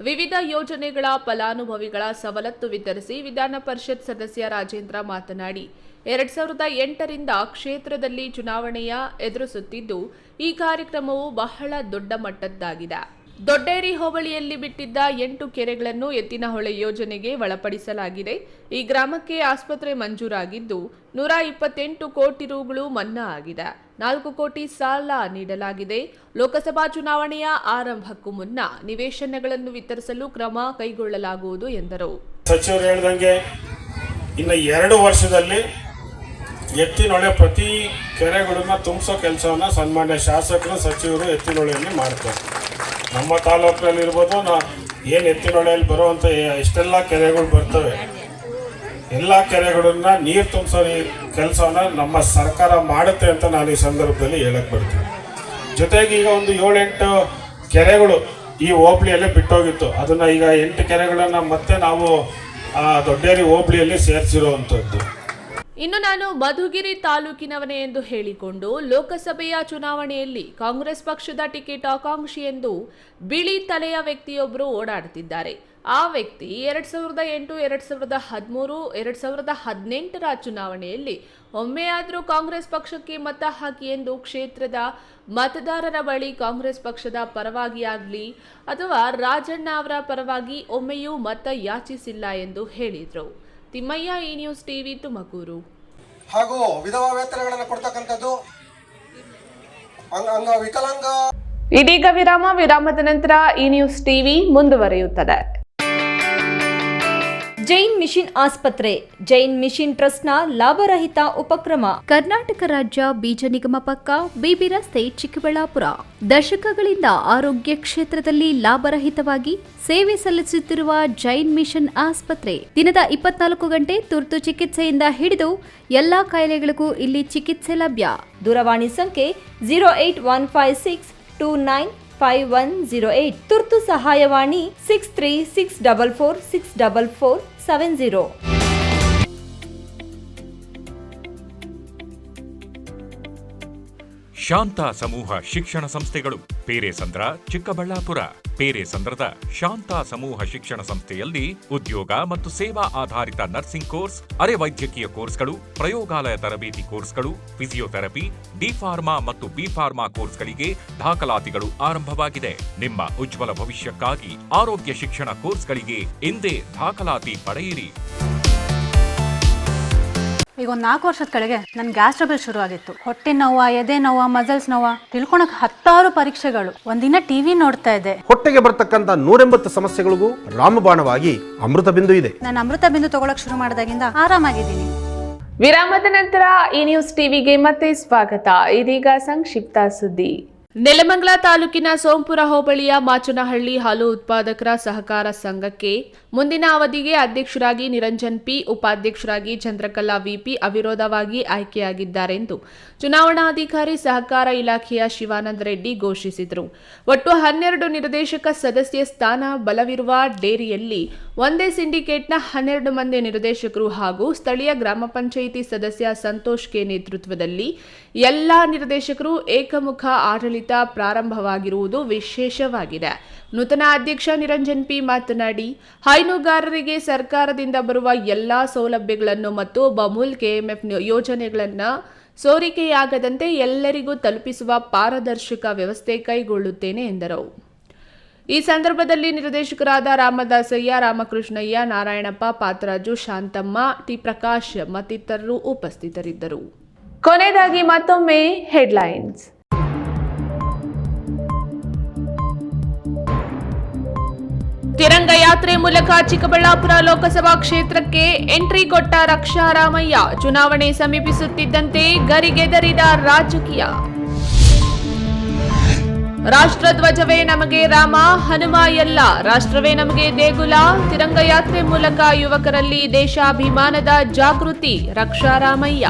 ವಿವಿಧ ಯೋಜನೆಗಳ ಫಲಾನುಭವಿಗಳ ಸವಲತ್ತು ವಿತರಿಸಿ ವಿಧಾನ ಪರಿಷತ್ ಸದಸ್ಯ ರಾಜೇಂದ್ರ ಮಾತನಾಡಿ, 2008ರಿಂದ ಕ್ಷೇತ್ರದಲ್ಲಿ ಚುನಾವಣೆಯ ಎದುರಿಸುತ್ತಿದ್ದು ಈ ಕಾರ್ಯಕ್ರಮವು ಬಹಳ ದೊಡ್ಡ ಮಟ್ಟದ್ದಾಗಿದೆ. ದೊಡ್ಡೇರಿ ಹೋಬಳಿಯಲ್ಲಿ ಬಿಟ್ಟಿದ್ದ 8 ಕೆರೆಗಳನ್ನು ಎತ್ತಿನಹೊಳೆ ಯೋಜನೆಗೆ ಒಳಪಡಿಸಲಾಗಿದೆ. ಈ ಗ್ರಾಮಕ್ಕೆ ಆಸ್ಪತ್ರೆ ಮಂಜೂರಾಗಿದ್ದು 128 ಕೋಟಿ ರು ಮನ್ನಾ ಆಗಿದೆ. 4 ಕೋಟಿ ಸಾಲ ನೀಡಲಾಗಿದೆ. ಲೋಕಸಭಾ ಚುನಾವಣೆಯ ಆರಂಭಕ್ಕೂ ಮುನ್ನ ನಿವೇಶನಗಳನ್ನು ವಿತರಿಸಲು ಕ್ರಮ ಕೈಗೊಳ್ಳಲಾಗುವುದು ಎಂದರು. ಸಚಿವರು ಹೇಳಿದಂಗೆ ಇನ್ನು 2 ವರ್ಷದಲ್ಲಿ ಎತ್ತಿನೊಳೆ ಪ್ರತಿ ಕೆರೆಗಳನ್ನ ತುಂಬಿಸೋ ಕೆಲಸವನ್ನ ಸನ್ಮಾನ್ಯ ಶಾಸಕರು, ಸಚಿವರು ಎತ್ತಿನೊಳೆಯಲ್ಲಿ ಮಾಡ್ತಾರೆ. ನಮ್ಮ ತಾಲೂಕಿನಲ್ಲಿ ಇರ್ಬೋದು, ಏನು ಎತ್ತಿನೊಳೆಯಲ್ಲಿ ಬರುವಂಥ ಎಷ್ಟೆಲ್ಲ ಕೆರೆಗಳು ಬರ್ತವೆ, ಎಲ್ಲ ಕೆರೆಗಳನ್ನ ನೀರು ತುಂಬಿಸೋ ಕೆಲಸವನ್ನ ನಮ್ಮ ಸರ್ಕಾರ ಮಾಡುತ್ತೆ ಅಂತ ನಾನು ಈ ಸಂದರ್ಭದಲ್ಲಿ ಹೇಳಕ್ ಬರ್ತೀನಿ. ಜೊತೆಗೆ ಈಗ ಒಂದು 7-8 ಕೆರೆಗಳು ಈ ಹೋಬಳಿಯಲ್ಲೇ ಬಿಟ್ಟೋಗಿತ್ತು. ಅದನ್ನ ಈಗ 8 ಕೆರೆಗಳನ್ನ ಮತ್ತೆ ನಾವು ದೊಡ್ಡೇರಿ ಹೋಬಳಿಯಲ್ಲಿ ಸೇರಿಸಿರುವಂಥದ್ದು. ಇನ್ನು ನಾನು ಮಧುಗಿರಿ ತಾಲೂಕಿನವನೇ ಎಂದು ಹೇಳಿಕೊಂಡು ಲೋಕಸಭೆಯ ಚುನಾವಣೆಯಲ್ಲಿ ಕಾಂಗ್ರೆಸ್ ಪಕ್ಷದ ಟಿಕೆಟ್ ಆಕಾಂಕ್ಷಿ ಎಂದು ಬಿಳಿ ತಲೆಯ ವ್ಯಕ್ತಿಯೊಬ್ಬರು ಓಡಾಡುತ್ತಿದ್ದಾರೆ. ಆ ವ್ಯಕ್ತಿ 2008, 2013, 2018ರ ಚುನಾವಣೆಯಲ್ಲಿ ಒಮ್ಮೆಯಾದರೂ ಕಾಂಗ್ರೆಸ್ ಪಕ್ಷಕ್ಕೆ ಮತ ಹಾಕಿ ಎಂದು ಕ್ಷೇತ್ರದ ಮತದಾರರ ಬಳಿ ಕಾಂಗ್ರೆಸ್ ಪಕ್ಷದ ಪರವಾಗಿಯಾಗಲಿ ಅಥವಾ ರಾಜಣ್ಣ ಅವರ ಪರವಾಗಿ ಒಮ್ಮೆಯೂ ಮತ ಯಾಚಿಸಿಲ್ಲ ಎಂದು ಹೇಳಿದರು. ತಿಮ್ಮಯ್ಯ, ಈ ನ್ಯೂಸ್ ಟಿವಿ, ತುಮಕೂರು. ಹಾಗೂ ವಿಧವಾ ವೇತನಗಳನ್ನು ಕೊಡ್ತಕ್ಕಂಥದ್ದು, ವಿಕಲಾಂಗ. ಇದೀಗ ವಿರಾಮದ ನಂತರ ಈ ನ್ಯೂಸ್ ಟಿವಿ ಮುಂದುವರಿಯುತ್ತದೆ. ಜೈನ್ ಮಿಷನ್ ಆಸ್ಪತ್ರೆ ಜೈನ್ ಮಿಷನ್ ಟ್ರಸ್ಟ್ನ ಲಾಭರಹಿತ ಉಪಕ್ರಮ ಕರ್ನಾಟಕ ರಾಜ್ಯ ಬೀಜ ನಿಗಮ ಪಕ್ಕ ಬಿಬಿ ರಸ್ತೆ ಚಿಕ್ಕಬಳ್ಳಾಪುರ. ದಶಕಗಳಿಂದ ಆರೋಗ್ಯ ಕ್ಷೇತ್ರದಲ್ಲಿ ಲಾಭರಹಿತವಾಗಿ ಸೇವೆ ಸಲ್ಲಿಸುತ್ತಿರುವ ಜೈನ್ ಮಿಷನ್ ಆಸ್ಪತ್ರೆ ದಿನದ 24 ಗಂಟೆ ತುರ್ತು ಚಿಕಿತ್ಸೆಯಿಂದ ಹಿಡಿದು ಎಲ್ಲಾ ಕಾಯಿಲೆಗಳಿಗೂ ಇಲ್ಲಿ ಚಿಕಿತ್ಸೆ ಲಭ್ಯ. ದೂರವಾಣಿ ಸಂಖ್ಯೆ 08156295108. ತುರ್ತು ಸಹಾಯವಾಣಿ 6364464470. ಶಾಂತ ಸಮೂಹ ಶಿಕ್ಷಣ ಸಂಸ್ಥೆಗಳು ಪೇರೆಸಂದ್ರ ಚಿಕ್ಕಬಳ್ಳಾಪುರ. ಪೇರೆಸಂದ್ರದ ಶಾಂತ ಸಮೂಹ ಶಿಕ್ಷಣ ಸಂಸ್ಥೆಯಲ್ಲಿ ಉದ್ಯೋಗ ಮತ್ತು ಸೇವಾ ಆಧಾರಿತ ನರ್ಸಿಂಗ್ ಕೋರ್ಸ್, ಅರೆ ವೈದ್ಯಕೀಯ ಕೋರ್ಸ್ಗಳು, ಪ್ರಯೋಗಾಲಯ ತರಬೇತಿ ಕೋರ್ಸ್ಗಳು, ಫಿಸಿಯೋಥೆರಪಿ, ಡಿ ಫಾರ್ಮಾ ಮತ್ತು ಬಿ ಫಾರ್ಮಾ ಕೋರ್ಸ್ಗಳಿಗೆ ದಾಖಲಾತಿಗಳು ಆರಂಭವಾಗಿದೆ. ನಿಮ್ಮ ಉಜ್ವಲ ಭವಿಷ್ಯಕ್ಕಾಗಿ ಆರೋಗ್ಯ ಶಿಕ್ಷಣ ಕೋರ್ಸ್ಗಳಿಗೆ ಇಂದೇ ದಾಖಲಾತಿ ಪಡೆಯಿರಿ. ಈಗ ಒಂದು 4 ವರ್ಷದ ಕೆಳಗೆ ನನ್ನ ಗ್ಯಾಸ್ ಟ್ರಬಲ್ ಶುರು ಆಗಿತ್ತು. ಹೊಟ್ಟೆ ನೋವು, ಎದೆ ನೋವು, ಮಸಲ್ಸ್ ನೋವು, ತಿಳ್ಕೊಳಕ್ 10 ಪರೀಕ್ಷೆಗಳು. ಒಂದಿನ ಟಿವಿ ನೋಡ್ತಾ ಇದ್ದೆ. ಹೊಟ್ಟೆಗೆ ಬರ್ತಕ್ಕಂಥ 180 ಸಮಸ್ಯೆಗಳಿಗೂ ರಾಮಬಾಣವಾಗಿ ಅಮೃತ ಬಿಂದು ಇದೆ. ನಾನು ಅಮೃತ ಬಿಂದು ತಗೊಳಕ್ ಶುರು ಮಾಡಿದಾಗಿಂದ ಆರಾಮಾಗಿದ್ದೀನಿ. ವಿರಾಮದ ನಂತರ ಈ ನ್ಯೂಸ್ ಟಿವಿಗೆ ಮತ್ತೆ ಸ್ವಾಗತ. ಇದೀಗ ಸಂಕ್ಷಿಪ್ತ ಸುದ್ದಿ. ನೆಲಮಂಗಲ ತಾಲೂಕಿನ ಸೋಂಪುರ ಹೋಬಳಿಯ ಮಾಚನಹಳ್ಳಿ ಹಾಲು ಉತ್ಪಾದಕರ ಸಹಕಾರ ಸಂಘಕ್ಕೆ ಮುಂದಿನ ಅವಧಿಗೆ ಅಧ್ಯಕ್ಷರಾಗಿ ನಿರಂಜನ್ ಪಿ, ಉಪಾಧ್ಯಕ್ಷರಾಗಿ ಚಂದ್ರಕಲಾ ವಿಪಿ ಅವಿರೋಧವಾಗಿ ಆಯ್ಕೆಯಾಗಿದ್ದಾರೆಂದು ಚುನಾವಣಾಧಿಕಾರಿ ಸಹಕಾರ ಇಲಾಖೆಯ ಶಿವಾನಂದ ರೆಡ್ಡಿ ಘೋಷಿಸಿದರು. ಒಟ್ಟು 12 ನಿರ್ದೇಶಕ ಸದಸ್ಯ ಸ್ಥಾನ ಬಲವಿರುವ ಡೇರಿಯಲ್ಲಿ ಒಂದೇ ಸಿಂಡಿಕೇಟ್ನ 12 ಮಂದಿ ನಿರ್ದೇಶಕರು ಹಾಗೂ ಸ್ಥಳೀಯ ಗ್ರಾಮ ಪಂಚಾಯಿತಿ ಸದಸ್ಯ ಸಂತೋಷ್ ಕೆ ನೇತೃತ್ವದಲ್ಲಿ ಎಲ್ಲಾ ನಿರ್ದೇಶಕರು ಏಕಮುಖ ಆಡಳಿತ ಪ್ರಾರಂಭವಾಗಿರುವುದು ವಿಶೇಷವಾಗಿದೆ. ನೂತನ ಅಧ್ಯಕ್ಷ ನಿರಂಜನ್ ಪಿ ಮಾತನಾಡಿ, ಹೈನುಗಾರರಿಗೆ ಸರ್ಕಾರದಿಂದ ಬರುವ ಎಲ್ಲಾ ಸೌಲಭ್ಯಗಳನ್ನು ಮತ್ತು ಬಮೂಲ್ ಕೆಎಂಎಫ್ ಯೋಜನೆಗಳನ್ನು ಸೋರಿಕೆಯಾಗದಂತೆ ಎಲ್ಲರಿಗೂ ತಲುಪಿಸುವ ಪಾರದರ್ಶಕ ವ್ಯವಸ್ಥೆ ಕೈಗೊಳ್ಳುತ್ತೇನೆ ಎಂದರು. ಈ ಸಂದರ್ಭದಲ್ಲಿ ನಿರ್ದೇಶಕರಾದ ರಾಮದಾಸಯ್ಯ, ರಾಮಕೃಷ್ಣಯ್ಯ, ನಾರಾಯಣಪ್ಪ, ಪಾತರಾಜು, ಶಾಂತಮ್ಮ, ಟಿ ಪ್ರಕಾಶ್ ಮತ್ತಿತರರು ಉಪಸ್ಥಿತರಿದ್ದರು. ಕೊನೆಯದಾಗಿ ಮತ್ತೊಮ್ಮೆ ಹೆಡ್ಲೈನ್ಸ್. ತಿರಂಗ ಯಾತ್ರೆ ಮೂಲಕ ಚಿಕ್ಕಬಳ್ಳಾಪುರ ಲೋಕಸಭಾ ಕ್ಷೇತ್ರಕ್ಕೆ ಎಂಟ್ರಿ ಕೊಟ್ಟ ರಕ್ಷಾ ರಾಮಯ್ಯ. ಚುನಾವಣೆ ಸಮೀಪಿಸುತ್ತಿದ್ದಂತೆ ಗರಿಗೆದರಿದ ರಾಜಕೀಯ. ರಾಷ್ಟ್ರಧ್ವಜವೇ ನಮಗೆ ರಾಮ, ಹನುಮ ಎಲ್ಲ, ರಾಷ್ಟ್ರವೇ ನಮಗೆ ದೇಗುಲ. ತಿರಂಗ ಯಾತ್ರೆ ಮೂಲಕ ಯುವಕರಲ್ಲಿ ದೇಶಾಭಿಮಾನದ ಜಾಗೃತಿ. ರಕ್ಷಾ ರಾಮಯ್ಯ.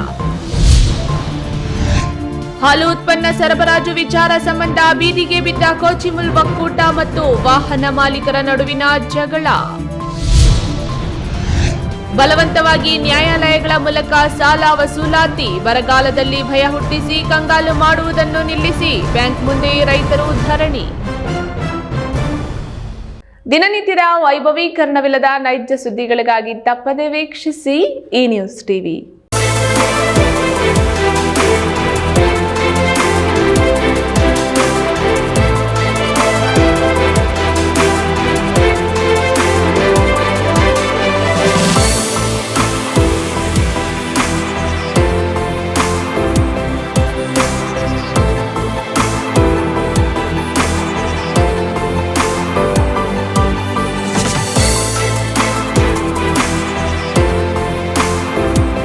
ಹಾಲು ಉತ್ಪನ್ನ ಸರಬರಾಜು ವಿಚಾರ ಸಂಬಂಧ ಬೀದಿಗೆ ಬಿದ್ದ ಕೋಚಿಮುಲ್ ಒಕ್ಕೂಟ ಮತ್ತು ವಾಹನ ಮಾಲೀಕರ ನಡುವಿನ ಜಗಳ. ಬಲವಂತವಾಗಿ ನ್ಯಾಯಾಲಯಗಳ ಮೂಲಕ ಸಾಲ ವಸೂಲಾತಿ. ಬರಗಾಲದಲ್ಲಿ ಭಯ ಹುಟ್ಟಿಸಿ ಕಂಗಾಲು ಮಾಡುವುದನ್ನು ನಿಲ್ಲಿಸಿ. ಬ್ಯಾಂಕ್ ಮುಂದೆ ರೈತರು ಧರಣಿ. ದಿನನಿತ್ಯದ ವೈಭವೀಕರಣವಿಲ್ಲದ ನೈಜ ಸುದ್ದಿಗಳಿಗಾಗಿ ತಪ್ಪದೇ ವೀಕ್ಷಿಸಿ ಈ ನ್ಯೂಸ್ ಟಿವಿ.